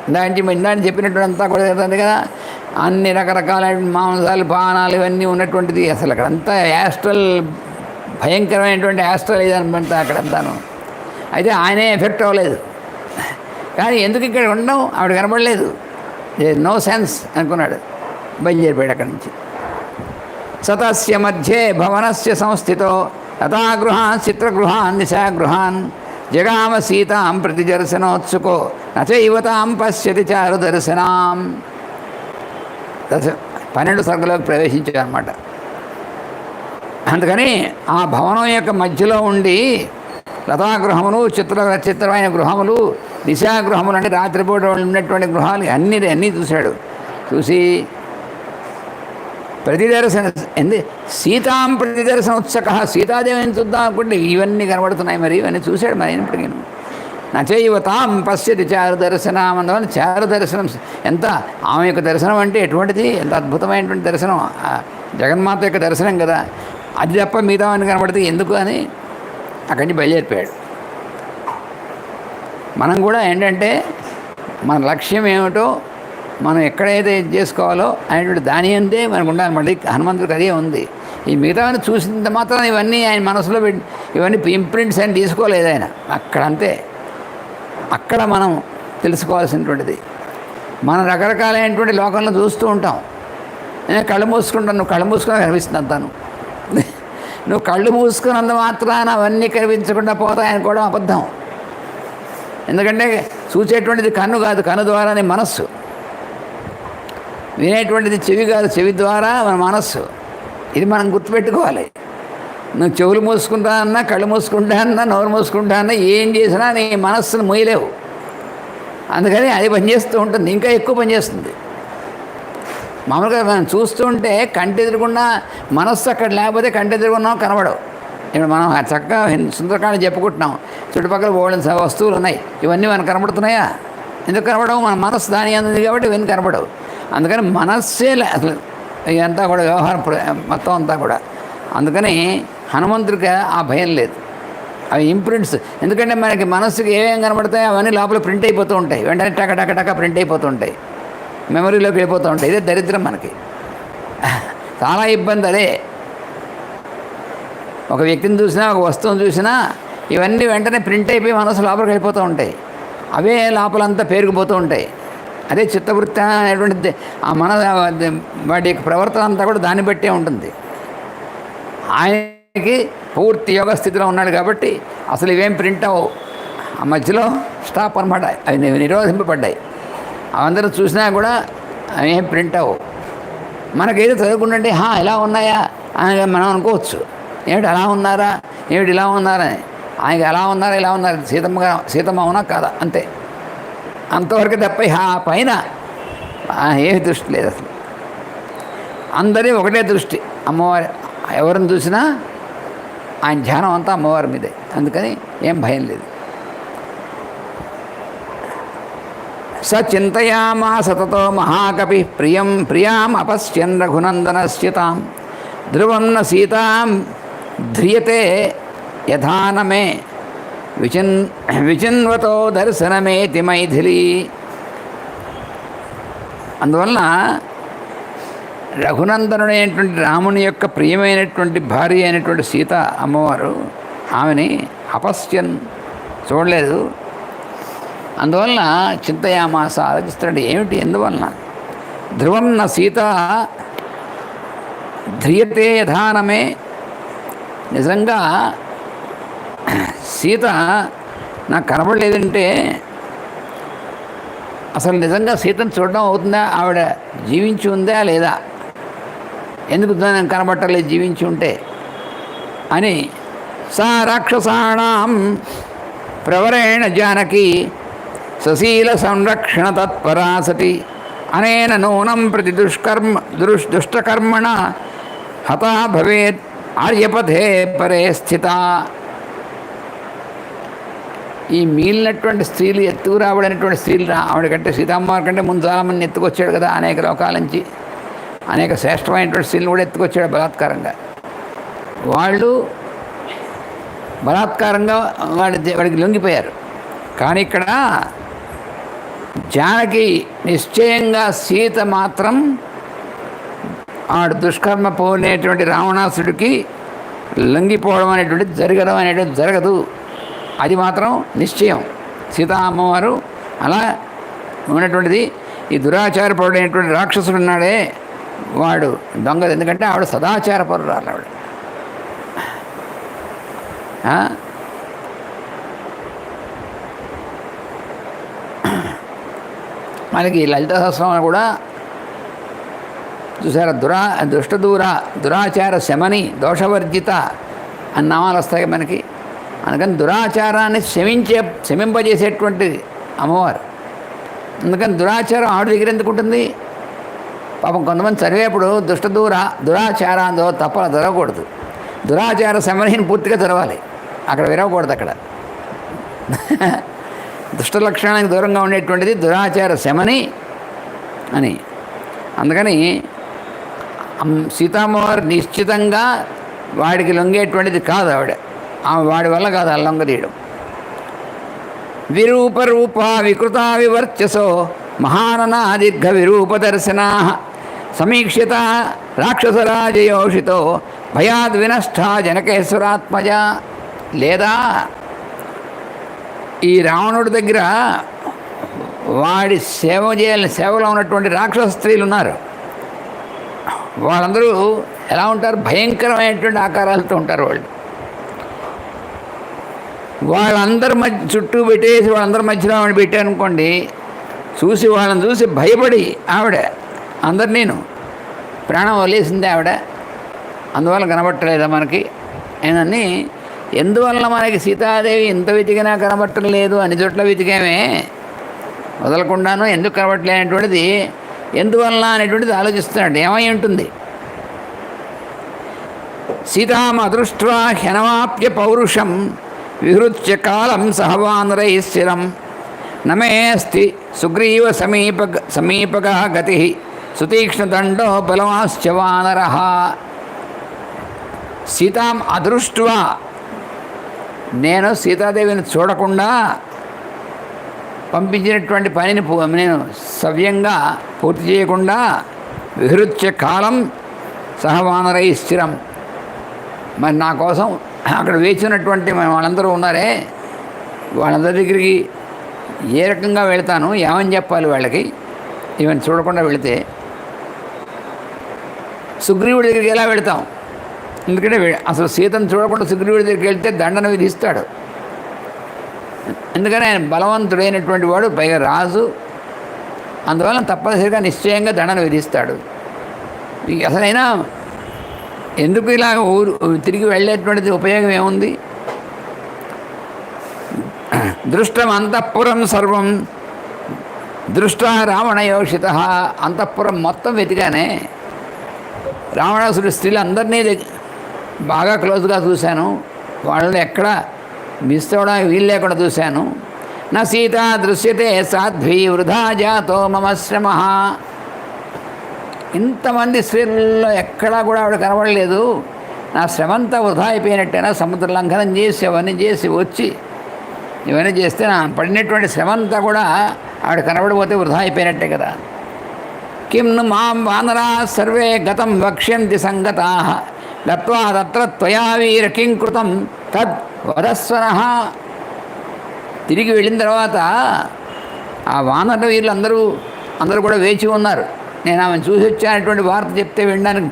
ఇందాక చెప్పినటువంటి అంతా కూడా జరుగుతుంది కదా, అన్ని రకరకాల మాంసాలు పానాలు ఇవన్నీ ఉన్నటువంటిది. అసలు అక్కడంతా యాస్ట్రల్, భయంకరమైనటువంటి యాస్ట్రల్ ఇదనమాట అక్కడంతాను. అయితే ఆయనే ఎఫెక్ట్ అవ్వలేదు. కానీ ఎందుకు ఇక్కడ ఉండడం, ఆవిడ కనబడలేదు, నో సెన్స్ అనుకున్నాడు, బయలుదేరిపోయాడు అక్కడి నుంచి. సతస్య మధ్యే భవనస్య సంస్థితో యథాగృహాన్ చిత్రగృహాన్ నిశాగృహాన్ జగామ సీతాం ప్రతిదర్శనోత్సుకో నచైవతాం పశ్యతి చారు దర్శనాం. 12 సర్గలోకి ప్రవేశించారన్నమాట. అందుకని ఆ భవనం యొక్క మధ్యలో ఉండి లతాగృహములు, చిత్రమైన గృహములు, దిశాగృహములు అంటే రాత్రిపూట ఉన్నటువంటి గృహాలు అన్నీ చూశాడు. చూసి ప్రతిదర్శన సీతాం ప్రతిదర్శన ఉత్సక, సీతాదేవిని చూద్దాం అనుకుంటే ఇవన్నీ కనబడుతున్నాయి. మరి ఇవన్నీ చూశాడు. మరి అయినప్పటికీ నచైవతాం పశ్యతి చారు దర్శనం. అందువల్ల చారు దర్శనం ఎంత, ఆమె యొక్క దర్శనం అంటే ఎటువంటిది, ఎంత అద్భుతమైనటువంటి దర్శనం, జగన్మాత యొక్క దర్శనం కదా. అది తప్ప మిగతా అని కనబడితే ఎందుకు అని అక్కడి నుంచి బయలుదేరిపోయాడు. మనం కూడా ఏంటంటే మన లక్ష్యం ఏమిటో, మనం ఎక్కడైతే ఇది చేసుకోవాలో అనేటువంటి దాని అంతే మనకు ఉండాలి. మళ్ళీ హనుమంతుడికి అదే ఉంది. ఈ మిగతావన్నీ చూసినంత మాత్రం ఇవన్నీ ఆయన మనసులో ఇవన్నీ ఇంప్రింట్స్ అని తీసుకోలేదు ఆయన. అక్కడంతే, అక్కడ మనం తెలుసుకోవాల్సినటువంటిది. మనం రకరకాలైనటువంటి లోకంలో చూస్తూ ఉంటాం. నేను కళ్ళు మూసుకుంటాను, నువ్వు కళ్ళు మూసుకొని కనిపిస్తుంది అంతాను. నువ్వు కళ్ళు మూసుకున్నంత మాత్రాన అవన్నీ కనిపించకుండా పోతాయనుకోవడం అబద్ధం. ఎందుకంటే చూసేటువంటిది కన్ను కాదు, కన్ను ద్వారానే మనస్సు. వినేటువంటిది చెవి కాదు, చెవి ద్వారా మన మనస్సు. ఇది మనం గుర్తుపెట్టుకోవాలి. నువ్వు చెవులు మూసుకుంటా అన్నా, కళ్ళు మూసుకుంటా అన్నా, నోరు మూసుకుంటా అన్నా, ఏం చేసినా నీ మనస్సును మూయలేవు. అందుకని అది పనిచేస్తూ ఉంటుంది, ఇంకా ఎక్కువ పనిచేస్తుంది. మామూలుగా మనం చూస్తుంటే కంటి ఎదురుకున్నా మనస్సు అక్కడ లేకపోతే కంటి ఎదురుకున్నాం కనబడవు. ఇప్పుడు మనం చక్కగా సుందరకాండ చెప్పుకుంటున్నాం, చుట్టుపక్కల బోల్డెన్ వస్తువులు ఉన్నాయి, ఇవన్నీ మనకు కనబడుతున్నాయా? ఎందుకు కనబడవు? మన మనస్సు దాని అంది కాబట్టి ఇవన్నీ కనబడవు. అందుకని మనస్సే అసలు ఇదంతా కూడా వ్యవహారం మొత్తం అంతా కూడా. అందుకని హనుమంతుడికి ఆ భయం లేదు, అవి ఇంప్రింట్స్. ఎందుకంటే మనకి మనస్సుకి ఏమేమి కనబడతాయో అవన్నీ లోపల ప్రింట్ అయిపోతూ ఉంటాయి, వెంటనే టక ప్రింట్ అయిపోతూ ఉంటాయి, మెమరీలోకి వెళ్ళిపోతూ ఉంటాయి. ఇదే దరిద్రం మనకి, చాలా ఇబ్బంది అదే. ఒక వ్యక్తిని చూసినా, ఒక వస్తువుని చూసినా ఇవన్నీ వెంటనే ప్రింట్ అయిపోయి మనసు లోపలికి వెళ్ళిపోతూ ఉంటాయి, అవే లోపలంతా పేరుకుపోతూ ఉంటాయి. అదే చిత్తవృత్తి అనేటువంటిది. ఆ వాటి యొక్క ప్రవర్తన అంతా కూడా దాన్ని బట్టే ఉంటుంది. ఆయనకి పూర్తి యోగ స్థితిలో ఉన్నాడు కాబట్టి అసలు ఇవేం ప్రింట్ అవ్వవు. ఆ మధ్యలో స్టాప్ అనమాట, అవి నిరోధింపబడ్డాయి. అవందరూ చూసినా కూడా అవి ఏం ప్రింట్ అవ్వవు. మనకేదో చదువుకుంటుంటే ఇలా ఉన్నాయా అని మనం అనుకోవచ్చు. ఏమిటి అలా ఉన్నారా, ఏమిటి ఇలా ఉన్నారని. ఆయనకి అలా ఉన్నారా, ఇలా ఉన్నారు, సీతమ్మ అవునా కాదా, అంతే. అంతవరకు తప్ప పైన ఏమి దృష్టి లేదు అసలు. అందరి ఒకటే దృష్టి, అమ్మవారి. ఎవరిని చూసినా ఆయన ధ్యానం అంతా అమ్మవారి మీదే. అందుకని ఏం భయం లేదు. స చింతయామాస తతో మహాకవి ప్రియాం అపశ్యన్ రఘునందనస్యతాం ధ్రువం న సీతాం ధ్రియతే యథానమే విచిన్వతో దర్శనమేతి మైథిలి. అందువలన రఘునందనుడైనటువంటి రాముని యొక్క ప్రియమైనటువంటి భార్య అయినటువంటి సీత అమ్మవారు ఆమెని అపశ్యన్ చూడలేదు. అందువలన చింతయామాస ఆలోచిస్తున్నాడు, ఏమిటి, ఎందువలన? ధ్రువం న సీత ధ్రియతే యథానమే. నిజంగా సీత నాకు కనబడలేదంటే అసలు నిజంగా సీతను చూడడం అవుతుందా? ఆవిడ జీవించి ఉందా లేదా? ఎందుకు నేను కనబట్టలేదు జీవించి ఉంటే అని. సా రాక్షసాణం ప్రవరేణ జానకి సశీల సంరక్షణ తత్పరా సతి అనేన నూనం ప్రతి దుష్టకర్మణ హతా భవేత్ ఆర్యపథే పరే స్థిత. ఈ మిగిలినటువంటి స్త్రీలు ఎత్తుకు రాబడినటువంటి స్త్రీలు ఆవిడ కంటే సీతమ్మవారి కంటే ముందు చాలామంది ఎత్తుకొచ్చాడు కదా, అనేక లోకాల నుంచి అనేక శ్రేష్టమైనటువంటి స్త్రీలు కూడా ఎత్తుకొచ్చాడు బలాత్కారంగా. వాళ్ళు బలాత్కారంగా వాడికి లొంగిపోయారు. కానీ ఇక్కడ జానకి నిశ్చయంగా సీత మాత్రం ఆడు దుష్కర్మ పోనేటువంటి రావణాసుడికి లొంగిపోవడం అనేటువంటిది జరగడం అనేటువంటిది జరగదు. అది మాత్రం నిశ్చయం. సీతా అమ్మవారు అలా ఉన్నటువంటిది. ఈ దురాచారపరుడైనటువంటి రాక్షసుడు ఉన్నాడే వాడు దొంగది. ఎందుకంటే ఆవిడ సదాచారపరురాలు ఆవిడ. మనకి లలిత సహస్రంలో కూడా చూసారా, దురాచార శమని దోషవర్జిత అని నామాలు వస్తాయి మనకి. అందుకని దురాచారాన్ని శమింపజేసేటువంటి అమ్మవారు. అందుకని దురాచారం ఆవిడ దగ్గర ఎందుకు ఉంటుంది? పాపం కొంతమంది చదివేప్పుడు దురాచారంతో తప్ప చదవకూడదు. దురాచార శమనిని పూర్తిగా చదవాలి, అక్కడ విరవకూడదు. అక్కడ దుష్ట లక్షణానికి దూరంగా ఉండేటువంటిది దురాచార శమని అని. అందుకని సీతామ్మవారు నిశ్చితంగా వాడికి లొంగేటువంటిది కాదు ఆవిడ. వాడి వల్ల కాదు ఆ లొంగదీయడం. విరూప వికృత వివర్చసో మహాననా దీర్ఘ విరూపదర్శనా సమీక్షిత రాక్షసరాజయోషితో భయాద్ వినష్ట జనకేశ్వరాత్మజ. లేదా ఈ రావణుడి దగ్గర వాడి సేవలో ఉన్నటువంటి రాక్షస స్త్రీలు ఉన్నారు. వాళ్ళందరూ ఎలా ఉంటారు? భయంకరమైనటువంటి ఆకారాలతో ఉంటారు. వాళ్ళందరి చుట్టూ పెట్టేసి వాళ్ళందరి మధ్యలో ఆవిడ పెట్టారనుకోండి, వాళ్ళని చూసి భయపడి ఆవిడ నేను ప్రాణం వదిలేసింది ఆవిడ. అందువల్ల కనబట్టలేదా మనకి ఏనని? ఎందువల్ల మనకి సీతాదేవి ఎంత వెతికినా కనబట్టం లేదు, అన్ని చోట్ల వెతికామే వదలకుండాను, ఎందుకు కనబట్టలేనటువంటిది ఎందువల్ల అనేటువంటిది ఆలోచిస్తున్నాడు. ఏమై ఉంటుంది? సీతాం అదృష్ట్వా హ్యనవాప్య పౌరుషం విహృత్య కాలం సహవానరై స్థిరం నమేస్తి సుగ్రీవ సమీపగ గతి సుతీక్ష్ణదండో బలవాశ్చ వానరః. సీతాం అదృష్ట్వా, నేను సీతాదేవిని చూడకుండా పంపించినటువంటి పనిని నేను సవ్యంగా పూర్తి చేయకుండా విహృత్య కాలం సహవానరై స్థిరం, మరి నా కోసం అక్కడ వేచినటువంటి వాళ్ళందరూ ఉన్నారే, వాళ్ళందరి దగ్గరికి ఏ రకంగా వెళ్తాను, ఏమని చెప్పాలి వాళ్ళకి? ఈవెన్ చూడకుండా వెళితే సుగ్రీవుడి దగ్గరికి ఎలా వెళతాం? ఎందుకంటే అసలు సీతను చూడకుండా సుగ్రీవుడి దగ్గరికి వెళ్తే దండన విధిస్తాడు. ఎందుకని ఆయన బలవంతుడైనటువంటి వాడు, పైగా రాజు, అందువల్ల తప్పనిసరిగా నిశ్చయంగా దండన విధిస్తాడు. అసలైనా ఎందుకు ఇలా తిరిగి వెళ్ళేటువంటిది ఉపయోగం ఏముంది? దృష్టం అంతఃపురం సర్వం దృష్ట రావణయోషిత. అంతఃపురం మొత్తం వెతికానే, రావణాసుడి స్త్రీలు అందరినీ బాగా క్లోజ్గా చూశాను, వాళ్ళని ఎక్కడ మిస్ అవ్వడానికి వీలు లేకుండా చూశాను. నా సీత దృశ్యతే సాధ్వీ వృధా జాతో మమ శ్రమ. ఇంతమంది స్త్రీలలో ఎక్కడా కూడా ఆవిడ కనబడలేదు, నా శ్రమంతా వృధా అయిపోయినట్టేనా? సముద్ర లంఘనం చేసి అవన్నీ చేసి వచ్చి ఇవన్నీ చేస్తే నా పడినటువంటి శ్రమంతా కూడా ఆవిడ కనబడిపోతే వృధా అయిపోయినట్టే కదా. కిం ను మాం వానరా సర్వే గతం వక్ష్యంతి సంగతా గత్వా తత్ర త్వయా వీర కిం కృతం తద్ వదస్వనః. తిరిగి వెళ్ళిన తర్వాత ఆ వానర వీరులు అందరూ కూడా వేచి ఉన్నారు. నేను ఆమెను చూసి వచ్చానటువంటి వార్త చెప్తే వినడానికి.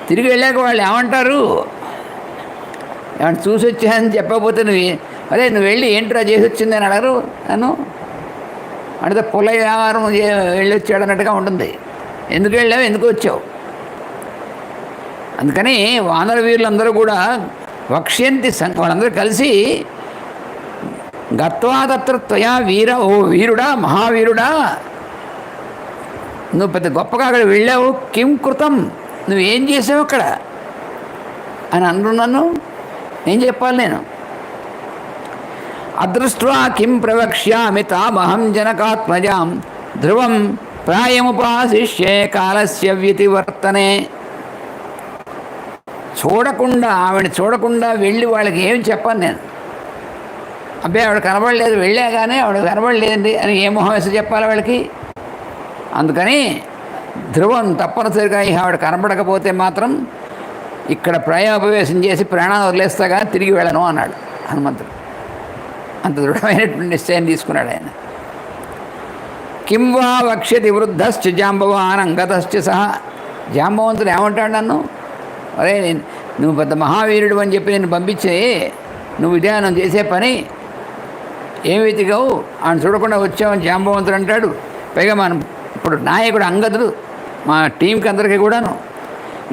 తిరిగి వెళ్ళాక వాళ్ళు ఏమంటారు? ఏమంటే చూసి వచ్చానని చెప్పకపోతే నువ్వు వెళ్ళి ఏంట్రా చేసి వచ్చిందని అడగరు నన్ను. అంటే పొల వ్యాపారం వెళ్ళి వచ్చాడు అన్నట్టుగా ఉంటుంది. ఎందుకు వెళ్ళావు, ఎందుకు వచ్చావు? అందుకని వానర వీరులందరూ కూడా వక్ష్యంతి వాళ్ళందరూ కలిసి గత్వా తత్ర త్వయా వీర, ఓ వీరుడా, మహావీరుడా, నువ్వు పెద్ద గొప్పగా అక్కడ వెళ్ళావు, కిం కృతం, నువ్వేం చేసావు అక్కడ అని అన్నారు. నన్ను ఏం చెప్పాలి నేను? అదృష్ట్వా కిం ప్రవక్ష్యామి తామహం జనకాత్మజాం ధ్రువం ప్రాయముపాశిష్యే కాలస్య వ్యతివర్తనే. ఆవిడ చూడకుండా వెళ్ళి వాళ్ళకి ఏం చెప్పను నేను. అబ్బాయి ఆవిడ కనబడలేదు, వెళ్ళా కానీ ఆవిడ కనబడలేదండి అని ఏ మొహం వేసి చెప్పాలి వాళ్ళకి. అందుకని ధ్రువం తప్పనిసరిగా ఆవిడ కనబడకపోతే మాత్రం ఇక్కడ ప్రాయోపవేశం చేసి ప్రాణాన్ని వదిలేస్తా కానీ తిరిగి వెళ్ళను అన్నాడు హనుమంతుడు. అంత దృఢమైనటువంటి నిశ్చయం తీసుకున్నాడు ఆయన. కిం వా వక్ష్యతి వృద్ధశ్చ జాంబవాన్ అంగతశ్చ సహా. జాంబవంతుడు ఏమంటాడు నన్ను, అరే నువ్వు పెద్ద మహావీరుడు అని చెప్పి నేను పంపించే నువ్వు ఇదే నువ్వు చేసే పని ఏం వెతికావు, ఆయన చూడకుండా వచ్చావని జాంబవంతుడు అంటాడు. పైగా మనం ఇప్పుడు నాయకుడు అంగదుడు మా టీంకి అందరికీ కూడాను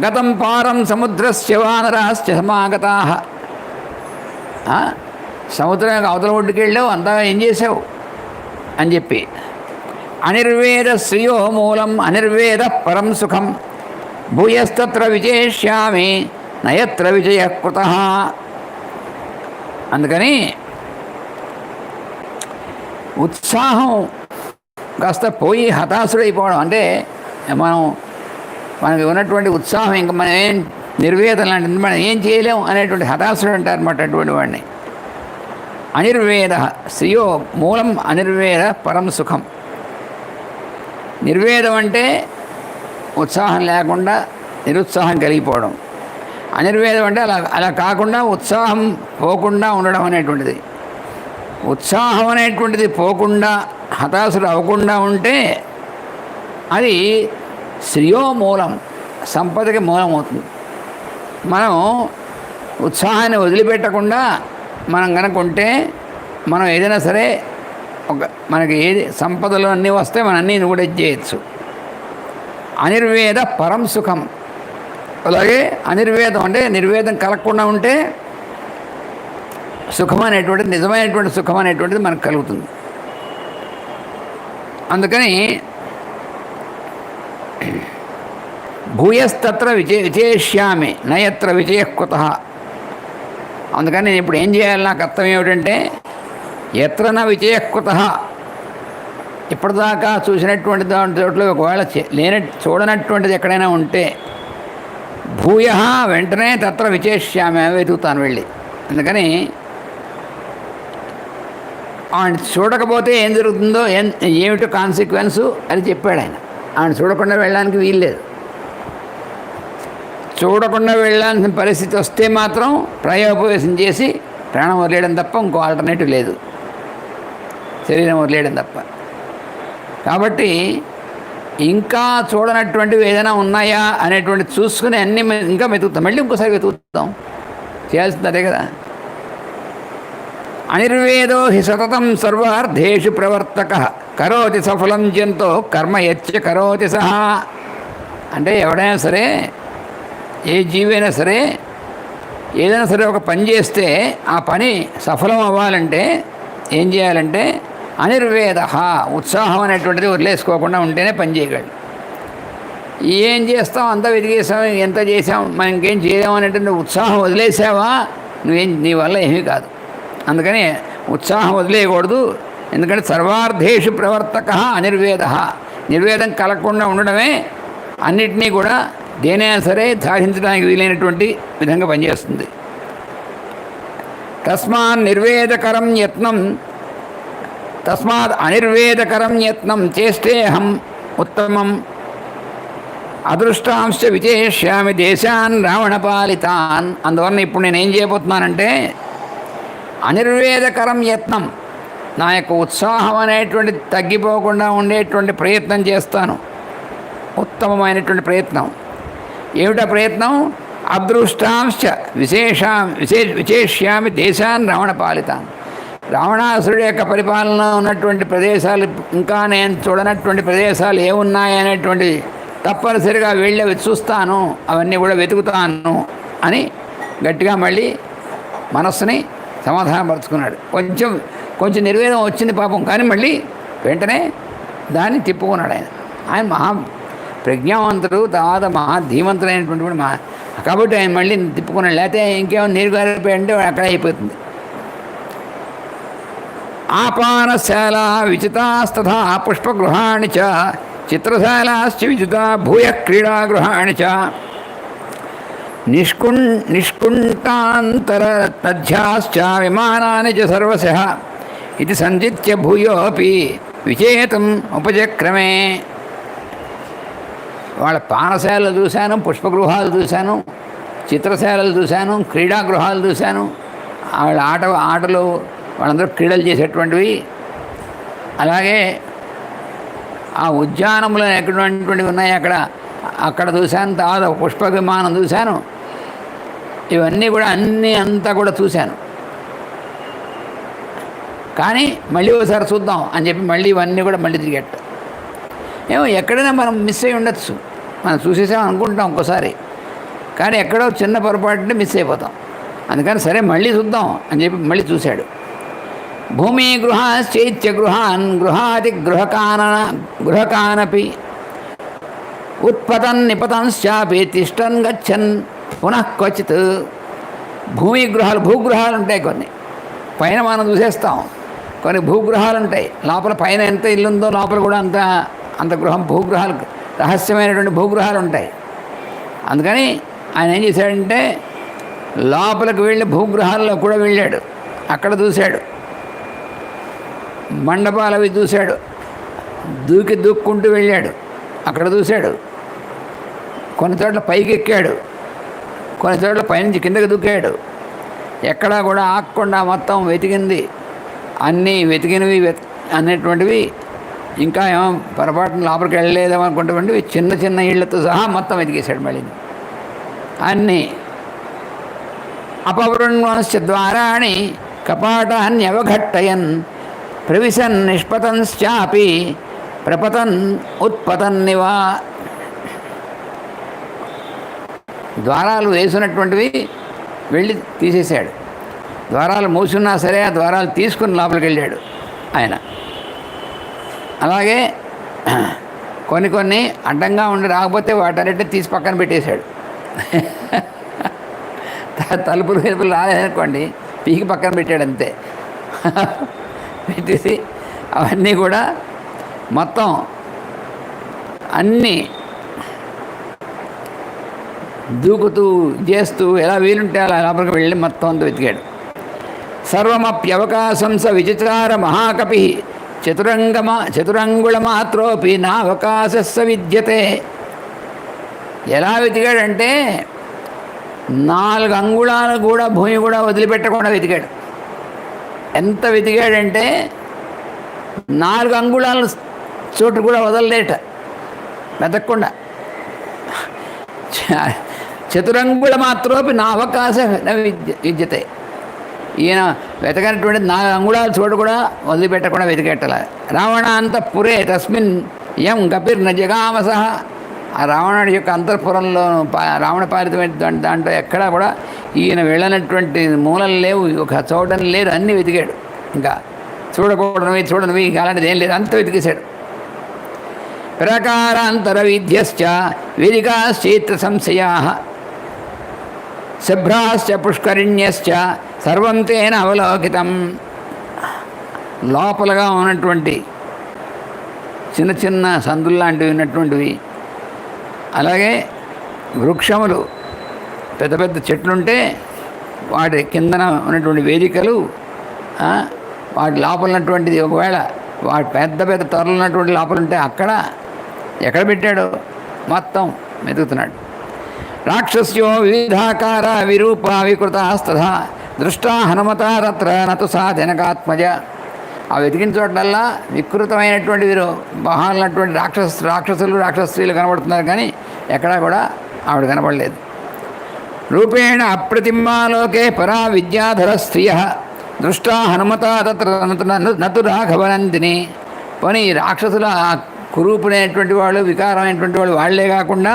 గతం పారం సముద్రస్య వానరాశ్చ సమాగతా. సముద్రానికి అవతల ఒడ్డుకి వెళ్ళావు, అంతా ఏం చేసావు అని చెప్పి. అనిర్వేద శ్రియో మూలం అనిర్వేద పరం సుఖం భూయస్తత్ర విజయిష్యామి నయత్ర విజయ కృత. అందుకని ఉత్సాహం కాస్త పోయి హతాశుడైపోవడం అంటే మనకి ఉన్నటువంటి ఉత్సాహం ఇంకా మనం ఏం నిర్వేదం లాంటిది మనం ఏం చేయలేం అనేటువంటి హతాశుడు అంటారు అన్నమాట అటువంటి వాడిని. అనిర్వేద శ్రియో మూలం అనిర్వేద పరం సుఖం. నిర్వేదం అంటే ఉత్సాహం లేకుండా నిరుత్సాహం కలిగిపోవడం. అనిర్వేదం అంటే అలా కాకుండా ఉత్సాహం పోకుండా ఉండడం అనేటువంటిది. ఉత్సాహం అనేటువంటిది పోకుండా హతాశులు అవ్వకుండా ఉంటే అది శ్రియో మూలం, సంపదకి మూలం అవుతుంది. మనం ఉత్సాహాన్ని వదిలిపెట్టకుండా మనం కనుక ఉంటే మనం ఏదైనా సరే మనకి ఏది సంపదలు అన్నీ వస్తే మనం అన్నీ కూడా చేయొచ్చు. అనిర్వేద పరం సుఖం. అలాగే అనిర్వేదం అంటే నిర్వేదం కలగకుండా ఉంటే సుఖం అనేటువంటిది, నిజమైనటువంటి సుఖం అనేటువంటిది మనకు కలుగుతుంది. అందుకని భూయస్తత్ర విజయిష్యామి నయత్ర విజయ కృత. అందుకని నేను ఇప్పుడు ఏం చేయాలి, నా కర్తవ్యం ఏమిటంటే ఎత్రన విజయ కృత. ఇప్పటిదాకా చూసినటువంటి చోట్ల ఒకవేళ చూడనటువంటిది ఎక్కడైనా ఉంటే భూయ వెంటనే తత్ర విచేష్యామి వెతుకుతాను వెళ్ళి. అందుకని ఆయన చూడకపోతే ఏం జరుగుతుందో ఏమిటో కాన్సిక్వెన్సు అని చెప్పాడు ఆయన. ఆయన చూడకుండా వెళ్ళడానికి వీల్లేదు. చూడకుండా వెళ్ళాల్సిన పరిస్థితి వస్తే మాత్రం ప్రాయోపవేశం చేసి ప్రాణం వదిలేయడం తప్ప ఇంకో ఆల్టర్నేటివ్ లేదు, శరీరం వదిలేయడం తప్ప. కాబట్టి ఇంకా చూడనటువంటివి ఏదైనా ఉన్నాయా అనేటువంటి చూసుకుని అన్నీ ఇంకా వెతుకుతాం, మళ్ళీ ఇంకోసారి వెతుకుతాం, చేయాల్సింది అదే కదా. అనిర్వేదో హి సతతం సర్వార్థేషు ప్రవర్తక కరోతి సఫలం జంతో కర్మ యచ్చ కరోతి సహా. అంటే ఎవడైనా సరే, ఏ జీవైనా సరే, ఏదైనా సరే ఒక పని చేస్తే ఆ పని సఫలం అవ్వాలంటే ఏం చేయాలంటే అనిర్వేద, ఉత్సాహం అనేటువంటిది వదిలేసుకోకుండా ఉంటేనే పని చేయగలడు. ఏం చేస్తాం, అంతా వెతికేసాం, ఎంత చేసాం, మనం ఇంకేం చేయలేము అనేటువంటి ఉత్సాహం వదిలేసావా నీ వల్ల ఏమీ కాదు. అందుకని ఉత్సాహం వదిలేయకూడదు. ఎందుకంటే సర్వార్థేషు ప్రవర్తక అనిర్వేద, నిర్వేదం కలగకుండా ఉండడమే అన్నిటినీ కూడా దేనైనా సరే సాధించడానికి వీలైనటువంటి విధంగా పనిచేస్తుంది. తస్మాత్ అనిర్వేదకరం యత్నం చేష్టేహం ఉత్తమం అదృష్టాంశ విజయిష్యామి దేశాన్ రావణపాలితాన్. అందువలన ఇప్పుడు నేనేం చేయబోతున్నానంటే అనిర్వేదకరం యత్నం, నా యొక్క ఉత్సాహం అనేటువంటి తగ్గిపోకుండా ఉండేటువంటి ప్రయత్నం చేస్తాను. ఉత్తమమైనటువంటి ప్రయత్నం. ఏమిటా ప్రయత్నం? అదృష్టాంశ విశేష్యామి దేశాన్ రావణపాలితాన్. రావణాసురుడి యొక్క పరిపాలన ఉన్నటువంటి ప్రదేశాలు, ఇంకా నేను చూడనటువంటి ప్రదేశాలు ఏమున్నాయనేటువంటి తప్పనిసరిగా వెళ్ళి చూస్తాను, అవన్నీ కూడా వెతుకుతాను అని గట్టిగా మళ్ళీ మనస్సుని సమాధానపరుచుకున్నాడు. కొంచెం నిర్వేదం వచ్చింది పాపం, కానీ మళ్ళీ వెంటనే దాన్ని తిప్పుకున్నాడు ఆయన. ఆయన మహా ప్రజ్ఞావంతుడు, తర్వాత మహా ధీమంతుడైనటువంటి కాబట్టి ఆయన మళ్ళీ తిప్పుకున్నాడు. లేకపోతే ఇంకేమో నీరు గారిపోయి అంటే అక్కడ అయిపోతుంది. ఆపానశాల విచితాస్తథా పుష్పగృహాణి చ చిత్రశాలాశ్చ విచితా భూయ క్రీడాగృహాణి చ నిష్కుంఠాంతరమధ్యాశ్చ విమానాని చ సర్వశః ఇది సంజిత్య భూయోపి విచేతం ఉపచక్రమే. వాళ్ళ పానశాలలు చూశాను, పుష్పగృహాలు చూశాను, చిత్రశాలలు చూశాను, క్రీడాగృహాలు చూశాను. వాళ్ళ ఆటలు వాళ్ళందరూ క్రీడలు చేసేటువంటివి. అలాగే ఆ ఉద్యానంలో ఎక్కడటువంటివి ఉన్నాయి అక్కడ చూశాను. తర్వాత పుష్ప విమానం చూశాను. ఇవన్నీ కూడా అంతా కూడా చూశాను. కానీ మళ్ళీ ఒకసారి చూద్దాం అని చెప్పి మళ్ళీ ఇవన్నీ కూడా మళ్ళీ తిరిగట్టు. ఏమో ఎక్కడైనా మనం మిస్ అయి ఉండొచ్చు. మనం చూసేసాం అనుకుంటాం ఒక్కోసారి, కానీ ఎక్కడో చిన్న పొరపాటుని మిస్ అయిపోతాం. అందుకని సరే మళ్ళీ చూద్దాం అని చెప్పి మళ్ళీ చూశాడు. భూమి గృహాశ్చైత్య గృహాన్ గృహాది గృహకానపి ఉత్పతన్ నిపతంశ్చాపి తిష్టన్ గచ్చన్ పునః క్వచిత్. భూగృహాలు ఉంటాయి కొన్ని. పైన మనం చూసేస్తాం. కొన్ని భూగృహాలు ఉంటాయి. లోపల పైన ఎంత ఇల్లుందో లోపల కూడా అంత భూగృహాలు, రహస్యమైనటువంటి భూగృహాలు ఉంటాయి. అందుకని ఆయన ఏం చేశాడంటే లోపలికి వెళ్ళి భూగృహాల్లో కూడా వెళ్ళాడు. అక్కడ చూశాడు. మండపాలు అవి చూశాడు. దూక్కుంటూ వెళ్ళాడు. అక్కడ చూశాడు. కొన్ని చోట్ల పైకి ఎక్కాడు, కొన్ని చోట్ల పైనుంచి కిందకి దూకాడు. ఎక్కడా కూడా ఆగకుండా మొత్తం వెతికింది. అన్నీ వెతికినవి అనేటువంటివి ఇంకా ఏమో పొరపాటున లోపలికి వెళ్ళలేదేమో అనుకుంటున్నవి చిన్న ఇళ్లతో సహా మొత్తం వెతికేశాడు. మళ్ళీ అన్నీ అపవృణ్వశ్చ ద్వారాణి కపాటాన్యవఘట్టయన్ ప్రవిశన్ నిష్పతంశ్చాపి ప్రపతన్ ఉత్పతన్నివా. ద్వారాలు వేసినటువంటివి వెళ్ళి తీసేశాడు. ద్వారాలు మూసున్నా సరే ఆ ద్వారాలు తీసుకుని లోపలికి వెళ్ళాడు ఆయన. అలాగే కొన్ని అడ్డంగా ఉండి రాకపోతే వాటన్నిటిని తీసి పక్కన పెట్టేశాడు. తలుపులు రాలేదనుకోండి, పీకి పక్కన పెట్టాడు అంతే. పెట్టేసి అవన్నీ కూడా మొత్తం అన్నీ దూకుతూ చేస్తూ ఎలా వీలుంటే అలా లోపలికి వెళ్ళి మొత్తం అంతా వెతికాడు. సర్వమప్యవకాశం స విచిత్రార మహాకపి చతురంగుళమాత్రోపి నావకాశస్స విద్యతే. ఎలా వెతికాడంటే 4 అంగుళాలు కూడా భూమి కూడా వదిలిపెట్టకుండా వెతికాడు. ఎంత వెతికాడంటే 4 అంగుళాల చోటు కూడా వదలలేట వెతకకుండా. చతురంగుళ మాత్రోపి నా అవకాశ విద్యతే. ఈయన వెతకనటువంటి 4 అంగుళాల చోటు కూడా వదిలిపెట్టకుండా వెతికెట్టాల. రావణాంత పురే తస్మిన్ యం గపిర్న జగామస. ఆ రావణుడి యొక్క అంతఃపురంలో రావణ పాలితమైన దాంట్లో ఎక్కడా కూడా ఈయన వెళ్ళనటువంటి మూలలు లేవు, ఒక చోటని లేదు. అన్నీ వెతికాడు. ఇంకా చూడనివి అలాంటిది ఏం లేదు, అంత వెతికేశాడు. ప్రకారాంతర విద్యశ్చ వేదికాశ్చైత్ర సంశయా శుభ్రాశ్చ పుష్కరిణ్యశ్చ సర్వం తేన అవలోకితం. లోపలగా ఉన్నటువంటి చిన్న సందుల్లాంటివి ఉన్నటువంటివి, అలాగే వృక్షములు, పెద్ద చెట్లుంటే వాటి కిందన ఉన్నటువంటి వేదికలు, వాటి లోపల ఉన్నటువంటిది ఒకవేళ వాటి పెద్ద త్వరలు ఉన్నటువంటి లోపల ఉంటే అక్కడ ఎక్కడ పెట్టాడో మొత్తం వెతుకుతున్నాడు. రాక్షస్యో వివిధాకార విరూప వికృతాస్తథా దృష్టా హనుమతా తత్ర నతు సా జనకాత్మజ. ఆ వెతికిన చోట్లల్లా వికృతమైనటువంటి వీరు మహాలైనటువంటి రాక్షసులు కనబడుతున్నారు, కానీ ఎక్కడా కూడా ఆవిడ కనబడలేదు. రూపేణ అప్రతిమాలోకే పరా విద్యాధర స్త్రియ దృష్టా హనుమతా తత్ర నతు రాఘవనందిని. పోనీ రాక్షసుల కురూపుడైనటువంటి వాళ్ళు, వికారమైనటువంటి వాళ్ళు వాళ్ళే కాకుండా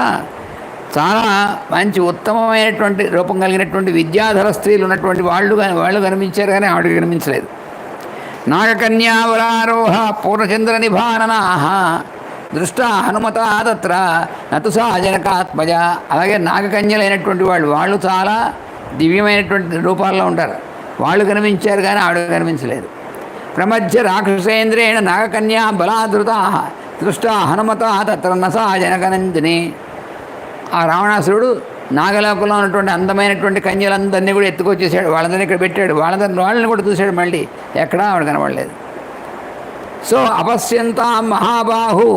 చాలా మంచి ఉత్తమమైనటువంటి రూపం కలిగినటువంటి విద్యాధర స్త్రీలు ఉన్నటువంటి వాళ్ళు కనిపించారు, కానీ ఆవిడకి కనిపించలేదు. నాగకన్యావరారోహ పూర్ణచంద్ర నిభాననాహ దృష్టా హనుమతా తత్ర నతు సా జనకాత్మజ. అలాగే నాగకన్యలైనటువంటి వాళ్ళు చాలా దివ్యమైనటువంటి రూపాల్లో ఉంటారు, వాళ్ళు కనిపించారు, కానీ ఆవిడ కనిపించలేదు. ప్రమధ్య రాక్షసేంద్రేణ నాగకన్యా బలాధృతా దృష్టా హనుమత తత్ర నసా జనకనందిని. ఆ రావణాసురుడు నాగలోకంలో ఉన్నటువంటి అందమైనటువంటి కన్యలందరినీ కూడా ఎత్తుకొచ్చేసాడు, వాళ్ళందరినీ ఇక్కడ పెట్టాడు, వాళ్ళని కూడా చూశాడు, మళ్ళీ ఎక్కడా ఆవిడ కనబడలేదు. సో అపశ్యంతాం మహాబాహు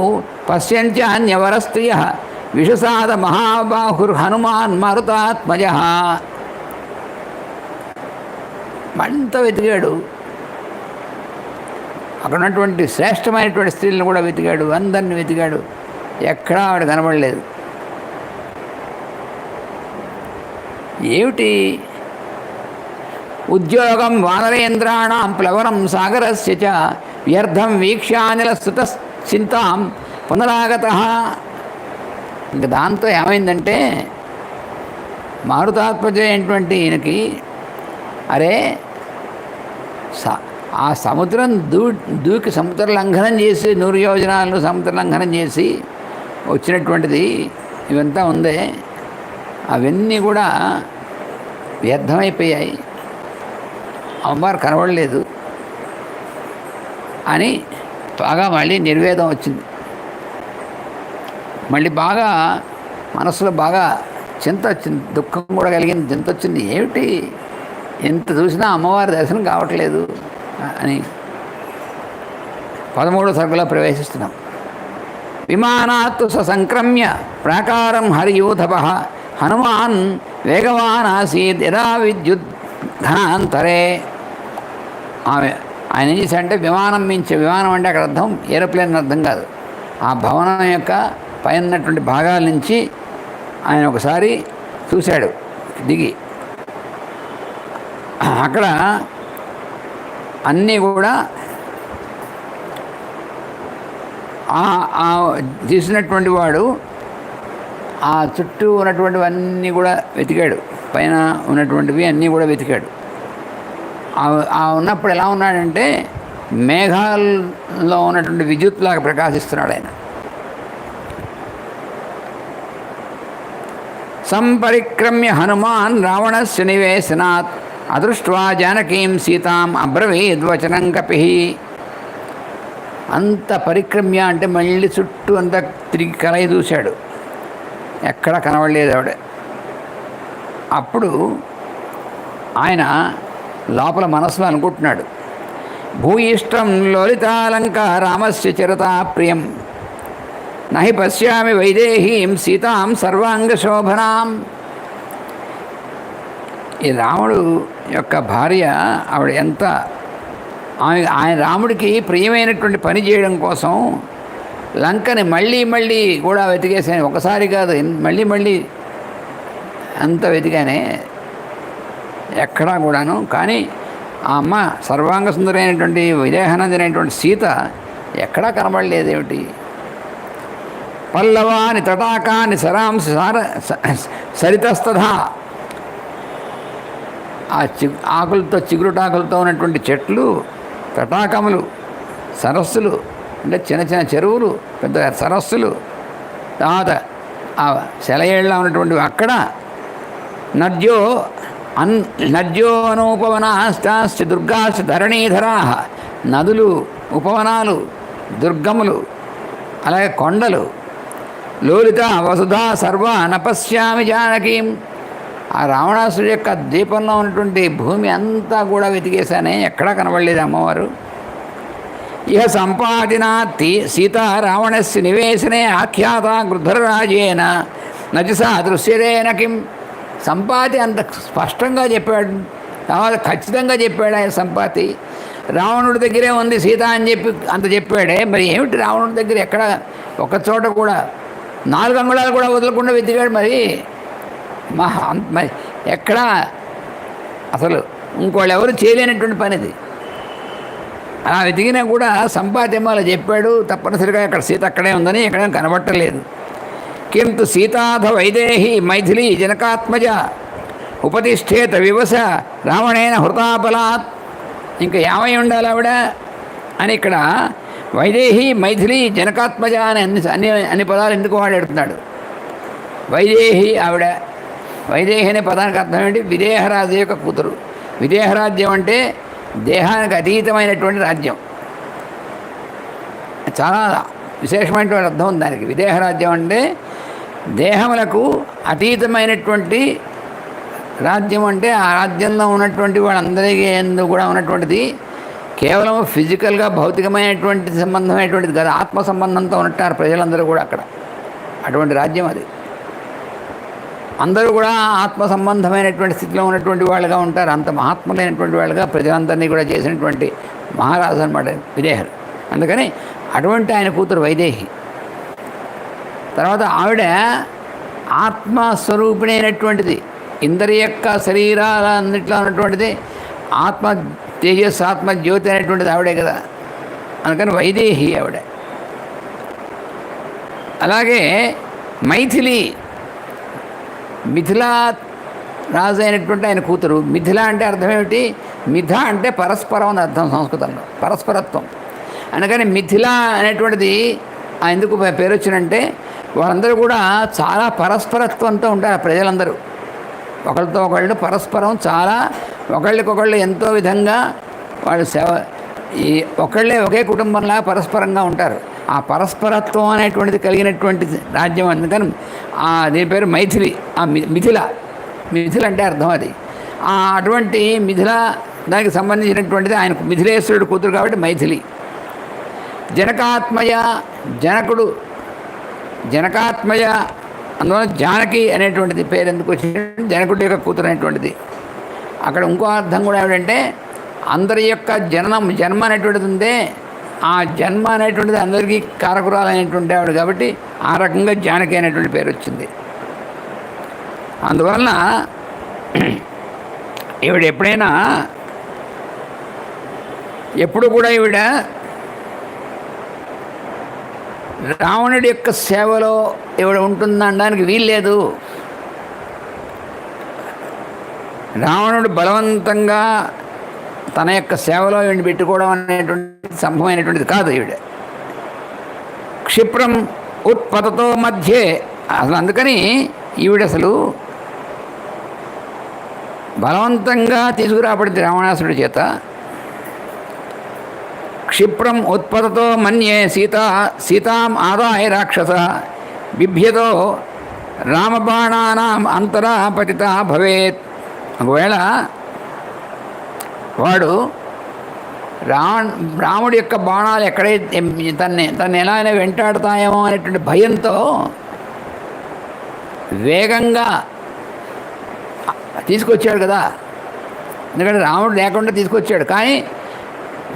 పశ్యంత్యాన్యవర స్త్రియ విషసాద మహాబాహుర్ హనుమాన్ మరుతాత్మజ. అంత వెతికాడు, అక్కడ ఉన్నటువంటి శ్రేష్టమైనటువంటి స్త్రీలను కూడా వెతికాడు, అందరిని వెతికాడు, ఎక్కడా ఆవిడ కనబడలేదు. ఏమిటి? ఉద్యోగం వానరేంద్రాణం ప్లవనం సాగరస్య చ వ్యర్థం వీక్ష్యానిల చింతాం పునరాగత. ఇంక దాంతో ఏమైందంటే మారుతాత్మజ అయినటువంటి ఈయనకి, అరే ఆ సముద్రం దూకి సముద్ర లంఘనం చేసి 100 యోజనాలు సముద్ర లంఘనం చేసి వచ్చినటువంటిది ఇవంతా ఉందే, అవన్నీ కూడా వ్యర్థమైపోయాయి, అమ్మవారు కనబడలేదు అని బాగా మళ్ళీ నిర్వేదం వచ్చింది. మళ్ళీ బాగా మనసులో బాగా చింత వచ్చింది, దుఃఖం కూడా కలిగింది, చింత వచ్చింది. ఏమిటి ఎంత చూసినా అమ్మవారి దర్శనం కావట్లేదు అని 13వ సర్గలో ప్రవేశిస్తున్నాం. విమానాత్తు సంక్రమ్య ప్రాకారం హరియూధప హనుమాన్ వేగవాన్ ఆసీత్ యదా విద్యుత్ ఘనాంతరే. ఆయన ఏం చేశాడంటే విమానం మించి, విమానం అంటే అక్కడ అర్థం ఏరోప్లేన్ అర్థం కాదు, ఆ భవనం యొక్క పైన ఉన్నటువంటి భాగాల నుంచి ఆయన ఒకసారి చూశాడు దిగి. అక్కడ అన్నీ కూడా తీసినటువంటి వాడు ఆ చుట్టూ ఉన్నటువంటివన్నీ కూడా వెతికాడు, పైన ఉన్నటువంటివి అన్నీ కూడా వెతికాడు. ఉన్నప్పుడు ఎలా ఉన్నాడంటే మేఘాల్లో ఉన్నటువంటి విద్యుత్ లాగా ప్రకాశిస్తున్నాడు ఆయన. సంపరిక్రమ్య హనుమాన్ రావణస్య నివేశనాత్ అదృష్ట్వా జానకీం సీతాం అబ్రవీద్వచనం కపిః. అంత పరిక్రమ్య అంటే మళ్ళీ చుట్టూ అంతా తిరిగి కలయి చూశాడు, ఎక్కడ కనబడలేదు ఆవిడ. అప్పుడు ఆయన లోపల మనసులో అనుకుంటున్నాడు, భూయిష్టం లోలితాలంక రామస్య చిరతా ప్రియం నహి పశ్యామి వైదేహీం సీతాం సర్వాంగశోభనాం. ఈ రాముడు యొక్క భార్య ఆవిడ ఎంత ఆయన రాముడికి ప్రియమైనటువంటి పని చేయడం కోసం లంకని మళ్ళీ మళ్ళీ కూడా వెతికేసాను, ఒకసారి కాదు మళ్ళీ మళ్ళీ అంత వెతికానే ఎక్కడా కూడాను. కానీ ఆ అమ్మ సర్వాంగ సుందరైనటువంటి విదేహానందరైనటువంటి సీత ఎక్కడా కనబడలేదేమిటి? పల్లవాని తటాకాని సరాంశ సరితస్తథా. ఆ ఆకులతో చిగురుటాకులతో ఉన్నటువంటి చెట్లు, తటాకములు, సరస్సులు అంటే చిన్న చిన్న చెరువులు, పెద్ద సరస్సులు, తర్వాత ఆ సెలయేళ్ళ ఉన్నటువంటివి అక్కడ నద్యో అనూపవనాశ్చాశ్చ దుర్గాశ్చ ధరణీధరా. నదులు, ఉపవనాలు, దుర్గములు, అలాగే కొండలు, లోలిత వసుధా సర్వ నపశ్యామి జానకీం. ఆ రావణాసుడి యొక్క ద్వీపంలో ఉన్నటువంటి భూమి అంతా కూడా వెతికేశానే, ఎక్కడా కనబడలేదు అమ్మవారు. ఇహ సంపాదినా సీతా రావణస్య నివేశనే ఆఖ్యాత గృధ్రరాజేన నచసా దృశ్యదేన కిం. సంపాతి అంత స్పష్టంగా చెప్పాడు, తర్వాత ఖచ్చితంగా చెప్పాడు ఆయన సంపాతి. రావణుడి దగ్గరే ఉంది సీత అని చెప్పి అంత చెప్పాడే, మరి ఏమిటి రావణుడి దగ్గర ఎక్కడ ఒక చోట కూడా 4 అంగుళాలు కూడా వదలకుండా వెతికాడు. మరి మరి ఎక్కడా అసలు ఇంకోళ్ళు ఎవరు చేయలేనటువంటి పనిది. అలా వెతికినా కూడా సంపాద్యమాల చెప్పాడు, తప్పనిసరిగా అక్కడ సీత అక్కడే ఉందని ఎక్కడ కనబట్టలేదు. కింతు సీతాధ వైదేహి మైథిలీ జనకాత్మజ ఉపతిష్ఠేత వివస రావణేన హృతాబలాత్. ఇంకా ఏమై ఉండాలి ఆవిడ అని ఇక్కడ వైదేహి మైథిలీ జనకాత్మజ అని అన్ని పదాలు ఎందుకు వాడేడుతున్నాడు. వైదేహి ఆవిడ, వైదేహి అనే పదానికి అర్థం ఏంటి? విదేహరాజు యొక్క కూతురు. విదేహరాజ్యం అంటే దేహానికి అతీతమైనటువంటి రాజ్యం. చాలా విశేషమైనటువంటి అర్థం ఉంది దానికి. విదేహ రాజ్యం అంటే దేహములకు అతీతమైనటువంటి రాజ్యం. అంటే ఆ రాజ్యంలో ఉన్నటువంటి వాళ్ళందరికీ ఎందు కూడా ఉన్నటువంటిది కేవలం ఫిజికల్గా భౌతికమైనటువంటి సంబంధమైనటువంటిది కాదు, ఆత్మ సంబంధంతో ఉంటారు ప్రజలందరూ కూడా అక్కడ. అటువంటి రాజ్యం అది. అందరూ కూడా ఆత్మ సంబంధమైనటువంటి స్థితిలో ఉన్నటువంటి వాళ్ళుగా ఉంటారు. అంత మహాత్ములైనటువంటి వాళ్ళుగా ప్రజలందరినీ కూడా చేసినటువంటి మహారాజు అనమాట విదేహుడు. అందుకని అటువంటి ఆయన కూతురు వైదేహి. తర్వాత ఆవిడ ఆత్మస్వరూపిణి అయినటువంటిది. ఇందరి యొక్క శరీరాలన్నింటిలో ఉన్నటువంటిది ఆత్మ తేజస్సు, ఆత్మ జ్యోతి అనేటువంటిది ఆవిడే కదా. అందుకని వైదేహి ఆవిడ. అలాగే మైథిలి, మిథిలా రాజు అయినటువంటి ఆయన కూతురు. మిథిల అంటే అర్థం ఏమిటి? మిథ అంటే పరస్పరం అని అర్థం సంస్కృతంలో, పరస్పరత్వం. అందుకని మిథిల అనేటువంటిది ఎందుకు పేరు వచ్చినంటే వాళ్ళందరూ కూడా చాలా పరస్పరత్వంతో ఉంటారు. ప్రజలందరూ ఒకళ్ళతో ఒకళ్ళు పరస్పరం చాలా ఒకళ్ళకొకళ్ళు ఎంతో విధంగా వాళ్ళు ఈ ఒకళ్ళే ఒకే కుటుంబంలా పరస్పరంగా ఉంటారు. ఆ పరస్పరత్వం అనేటువంటిది కలిగినటువంటి రాజ్యం. అందుకని దీని పేరు మైథిలి. మిథిల, మిథిల అంటే అర్థం అది. అటువంటి మిథిల దానికి సంబంధించినటువంటిది ఆయన మిథిలేశ్వరుడు కూతురు కాబట్టి మైథిలి. జనకాత్మయ, జనకుడు జనకాత్మయ, అందువల్ల జానకి అనేటువంటిది పేరు ఎందుకు వచ్చింది? జనకుడి యొక్క కూతురు అనేటువంటిది. అక్కడ ఇంకో అర్థం కూడా ఏమిటంటే అందరి యొక్క జన్మ అనేటువంటిది ఉందే, ఆ జన్మ అనేటువంటిది అందరికీ కారకురాలైనటువంటి ఆవిడ కాబట్టి ఆ రకంగా జానకి అనేటువంటి పేరు వచ్చింది. అందువలన ఈవిడ ఎప్పుడైనా ఎప్పుడు కూడా ఈవిడ రావణుడి యొక్క సేవలో ఈవిడ ఉంటుందనడానికి వీల్లేదు. రావణుడు బలవంతంగా తన యొక్క సేవలో ఈవిడ పెట్టుకోవడం అనేటువంటి సంభవమైనటువంటిది కాదు. ఈవిడ క్షిప్రం ఉత్పతతో మధ్యే అసలు. అందుకని ఈవిడ అసలు బలవంతంగా తీసుకురాబడింది రావణాసురుడి చేత. క్షిప్రం ఉత్పతతో మన్యే సీతాం ఆదాయ రాక్షస బిభ్యతో రామబాణానాం అంతరా పతిత భవేత్. ఒకవేళ వాడు రాముడి యొక్క బాణాలు ఎక్కడైతే తను ఎలా అయినా వెంటాడుతాయేమో అనేటువంటి భయంతో వేగంగా తీసుకొచ్చాడు కదా. ఎందుకంటే రాముడు లేకుండా తీసుకొచ్చాడు, కానీ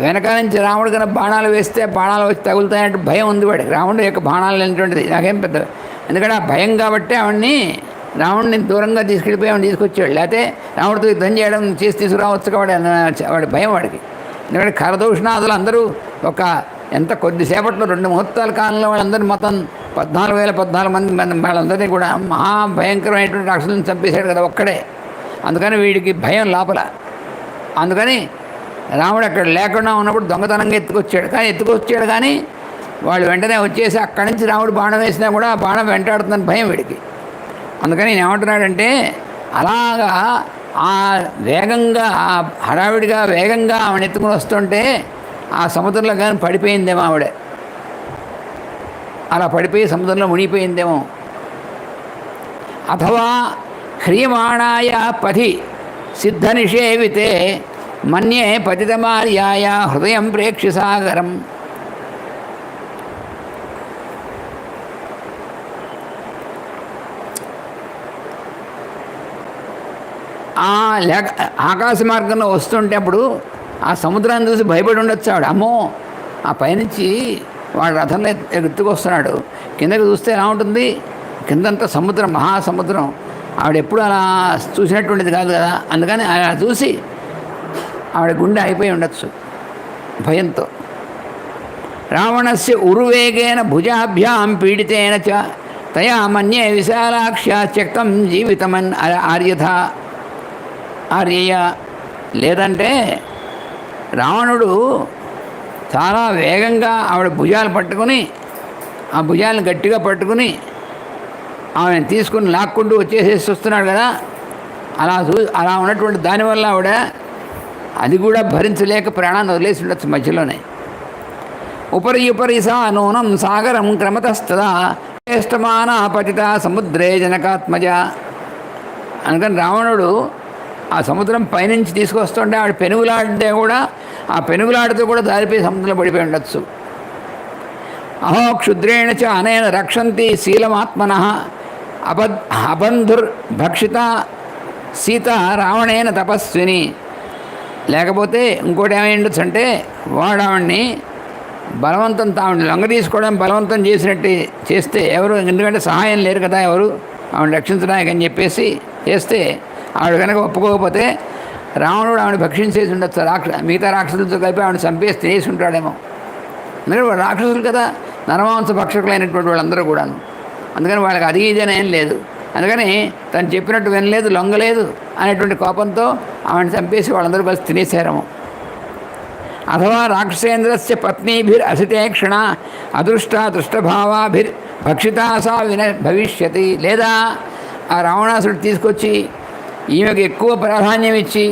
వెనక నుంచి రాముడు కన్నా బాణాలు వేస్తే బాణాలు వచ్చి తగులుతాయంటే భయం ఉంది వాడికి. రాముడు యొక్క బాణాలు అనేటువంటిది నాకేం పెద్ద, ఎందుకంటే ఆ భయం కాబట్టి రాముడిని దూరంగా తీసుకెళ్ళిపోయి ఆవిడని తీసుకొచ్చాడు. లేకపోతే రాముడితో యుద్ధం చేయడం తీసుకురావచ్చు కాబట్టి వాడి భయం వాడికి. ఎందుకంటే ఖరదూషణాదులు అందరూ ఎంత కొద్దిసేపట్లో 2 ముహూర్తాల కాలంలో వాళ్ళందరూ మొత్తం 14,014 మంది వాళ్ళందరినీ కూడా మహాభయంకరమైనటువంటి రాక్షసులను చంపేశాడు కదా ఒక్కడే. అందుకని వీడికి భయం లోపల. అందుకని రాముడు అక్కడ లేకుండా ఉన్నప్పుడు దొంగతనంగా ఎత్తుకొచ్చాడు కానీ వాళ్ళు వెంటనే వచ్చేసి అక్కడి నుంచి రాముడు బాణం వేసినా కూడా ఆ బాణం వెంటాడుతుందని భయం వీడికి. అందుకని నేను ఏమంటున్నాడంటే అలాగా వేగంగా హడావిడిగా వేగంగా ఆవిడ ఎత్తుకుని వస్తుంటే ఆ సముద్రంలో కానీ పడిపోయిందేమో ఆవిడ. అలా పడిపోయి సముద్రంలో మునిగిపోయిందేమో. అథవా హ్రీయమాణాయ పథి సిద్ధ నిషేవితే మన్యే పతితమార్యాయ హృదయం ప్రేక్షి సాగరం. ఆకాశ మార్గంలో వస్తుంటే అప్పుడు ఆ సముద్రాన్ని చూసి భయపడి ఉండొచ్చు ఆవిడ. అమ్మో, ఆ పైనుంచి వాడు రథంలో ఎత్తుకొస్తున్నాడు, కిందకి చూస్తే ఎలా ఉంటుంది? కిందంతా సముద్రం, మహాసముద్రం. ఆవిడ ఎప్పుడు అలా చూసినటువంటిది కాదు కదా. అందుకని అలా చూసి ఆవిడ గుండె అయిపోయి ఉండొచ్చు భయంతో. రావణస్య ఉరువేగేన భుజాభ్యాం పీడితేన చ తయా మన్యే విశాలాక్ష త్యక్తం జీవితమన్ ఆర్యయ. లేదంటే రావణుడు చాలా వేగంగా ఆవిడ భుజాలు పట్టుకుని ఆ భుజాలను గట్టిగా పట్టుకుని ఆమె తీసుకుని లాక్కుంటూ వచ్చేసేసి వస్తున్నాడు కదా. అలా ఉన్నటువంటి దానివల్ల ఆవిడ అది కూడా భరించలేక ప్రాణాన్ని వదిలేసి ఉండొచ్చు మధ్యలోనే. ఉపరి ఉపరి సా నూనం సాగరం క్రమతస్తదా జ్యేష్ఠమాన పతిత సముద్రే జనకాత్మజ. అందుకని రావణుడు ఆ సముద్రం పైనుంచి తీసుకొస్తుంటే ఆవిడ పెనుగులాడితే కూడా ఆ పెనుగులాడితో కూడా దారిపోయి సముద్రంలో పడిపోయి ఉండొచ్చు. అహో క్షుద్రేణ చ అనేన రక్షంతి శీలమాత్మన అబంధుర్భక్షిత సీత రావణేన తపస్విని. లేకపోతే ఇంకోటి ఏమై ఉండొచ్చు అంటే వాడు ఆవిడ్ని బలవంతం ఆవిడని లొంగ తీసుకోవడం బలవంతం చేసినట్టు చేస్తే ఎవరు, ఎందుకంటే సహాయం లేరు కదా ఎవరు ఆవిడని రక్షించడానికి అని చెప్పేసి చేస్తే ఆవిడ కనుక ఒప్పుకోకపోతే రావణుడు ఆవిడ భక్షించేసి ఉండొచ్చు. మిగతా రాక్షసులతో కలిపి ఆవిడ చంపేసి తినేసి ఉంటాడేమో. ఎందుకంటే వాడు రాక్షసులు కదా, నరమాంస భక్షకులైనటువంటి వాళ్ళందరూ కూడాను. అందుకని వాళ్ళకి అది ఇది అని ఏం లేదు. అందుకని తను చెప్పినట్టు వినలేదు, లొంగలేదు అనేటువంటి కోపంతో ఆవిడని చంపేసి వాళ్ళందరూ కలిసి తినేసారేమో. అథవా రాక్షసేంద్రస్య పత్నీభిర్ అసితే క్షణ అదృష్ట దృష్టభావాభిర్ భక్షితా సా భవిష్యతి. లేదా ఆ రావణాసుడు తీసుకొచ్చి ఈమెకు ఎక్కువ ప్రాధాన్యం ఇచ్చి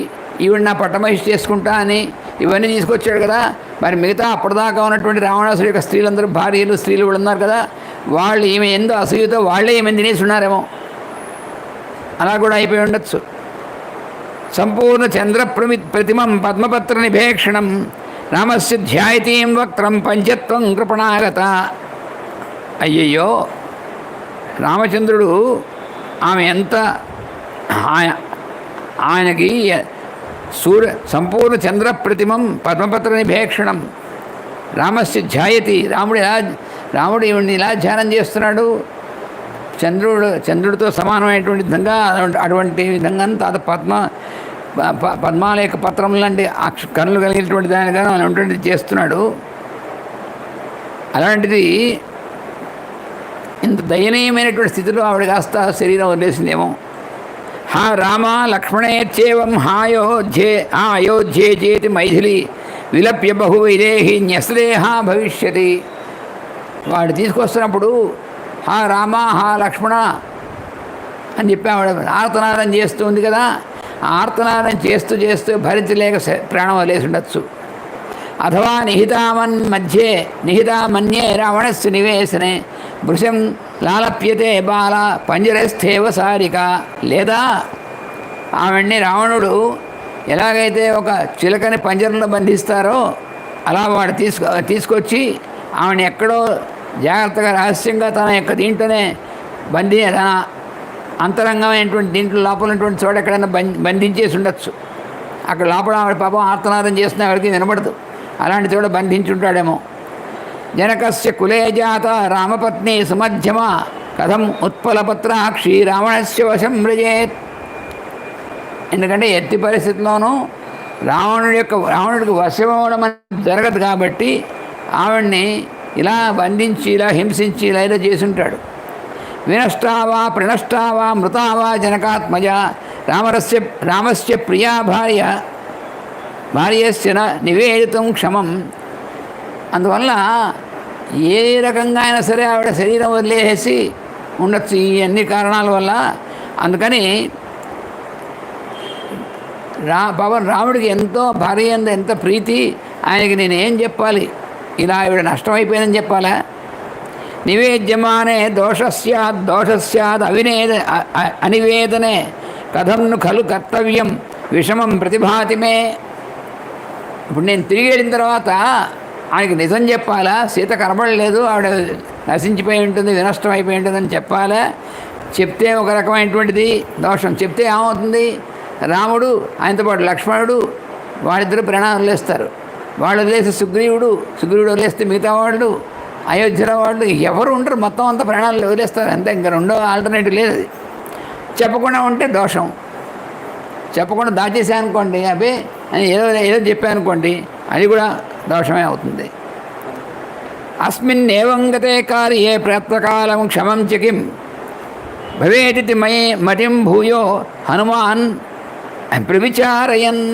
ఈవిడ నా పట్టమహిషి చేసుకుంటా అని ఇవన్నీ తీసుకొచ్చాడు కదా. మరి మిగతా అప్పటిదాకా ఉన్నటువంటి రావణాసుడి యొక్క స్త్రీలందరూ భార్యలు స్త్రీలు కూడా ఉన్నారు కదా, వాళ్ళు ఈమె ఎంతో అసూయతో వాళ్ళే ఈమె తినేసి ఉన్నారేమో. అలా కూడా అయిపోయి ఉండొచ్చు. సంపూర్ణ చంద్ర ప్రతిమం పద్మపత్ర నిభేక్షణం రామస్య ధ్యాయతీం వక్త్రం పంచత్వం కృపణాగత. అయ్యయ్యో, రామచంద్రుడు ఆమె ఎంత ఆయనకి సంపూర్ణ చంద్ర ప్రతిమం పద్మపత్ర నిభేక్షణం రామస్య ధ్యాయతి. రాముడు ఈవిడిని ఇలా ధ్యానం చేస్తున్నాడు. చంద్రుడితో సమానమైనటువంటి విధంగా అటువంటి విధంగా అంత పద్మాలేఖ పత్రం లాంటి కన్నులు కలిగినటువంటి దానిగా అటువంటి చేస్తున్నాడు. అలాంటిది ఇంత దయనీయమైనటువంటి స్థితిలో ఆవిడ కాస్త శరీరం వదిలేసిందేమో. హా రామ లక్ష్మణేచ్చేవం అయోధ్యే చేతి మైథిలి విలప్య బహు విదేహి న్యస్దేహ భవిష్యతి. వాడు తీసుకొస్తున్నప్పుడు హా రామ హా లక్ష్మణ అని చెప్పి ఆవిడ ఆర్తనాదం చేస్తూ ఉంది కదా. ఆర్తనాదం చేస్తూ చేస్తూ భరించలేక ప్రాణం వదిలేసి ఉండొచ్చు. అథవా నిహితామన్యే రావణస్సు నివేశనే వృషం లాలప్యతే బాల పంజరస్థేవ సారిక. లేదా ఆవిడ్ని రావణుడు ఎలాగైతే ఒక చిలకని పంజరంలో బంధిస్తారో అలా వాడు తీసుకొచ్చి ఆవిడని ఎక్కడో జాగ్రత్తగా రహస్యంగా తన యొక్క దీంట్లోనే తన అంతరంగమైనటువంటి దీంట్లో లోపల ఉన్నటువంటి చోట ఎక్కడైనా బంధించేసి ఉండొచ్చు. అక్కడ లోపల ఆవిడ పాపం ఆర్తనాదం చేస్తున్న ఆవిడకి వినపడదు. అలాంటి చోట బంధించుంటాడేమో. జనకస్య కులే జాత రామపత్ని సుమధ్యమ కథం ఉత్పలపత్రాక్షి రావణస్య వశం వ్రజేత్. ఎందుకంటే ఎత్తి పరిస్థితిలోనూ రావణుడికి వశమవడం జరగదు కాబట్టి ఆవిడ్ని ఇలా బంధించి ఇలా హింసించి ఇలా ఇలా చేసుంటాడు. వినష్టావా ప్రణష్టావా మృతావా జనకాత్మజ రామస్య ప్రియా భార్యస్య నివేదితం క్షమం. అందువల్ల ఏ రకంగా అయినా సరే ఆవిడ శరీరం వదిలేసి ఉండొచ్చు ఈ అన్ని కారణాల వల్ల. అందుకని రాముడికి ఎంతో భార్య ఎంత ప్రీతి, ఆయనకి నేనేం చెప్పాలి, ఇలా ఆవిడ నష్టమైపోయిందని చెప్పాలా? నివేద్యమానే దోషస్యాద్ అనివేదనే కథంను ఖలు కర్తవ్యం విషమం ప్రతిభాతిమే. ఇప్పుడు నేను తిరిగి వెళ్ళిన తర్వాత ఆయనకి నిజం చెప్పాలా? సీత కనబడలేదు, ఆవిడ నశించిపోయి ఉంటుంది, వినష్టం అయిపోయి ఉంటుందని చెప్పాలా? చెప్తే ఒక రకమైనటువంటిది దోషం. చెప్తే ఏమవుతుంది? రాముడు ఆయనతో పాటు లక్ష్మణుడు వాళ్ళిద్దరూ ప్రాణాలు వదిలేస్తారు. వాళ్ళు వదిలేసి సుగ్రీవుడు వదిలేస్తే మిగతా వాళ్ళు అయోధ్యలో వాళ్ళు ఎవరు ఉంటారు, మొత్తం అంతా ప్రాణాలు వదిలేస్తారు అంతే. ఇంకా రెండో ఆల్టర్నేటివ్ లేదు. అది చెప్పకుండా ఉంటే దోషం. చెప్పకుండా దాచేసానుకోండి, అబ్బే అని ఏదో చెప్పానుకోండి, అది కూడా దోషమే అవుతుంది. అస్మిన్నేవంగతే కార్యే ప్రత్యకాలం క్షమం చకిం భవేదితి మతిం భూయో హనుమాన్ ప్రవిచారయన్.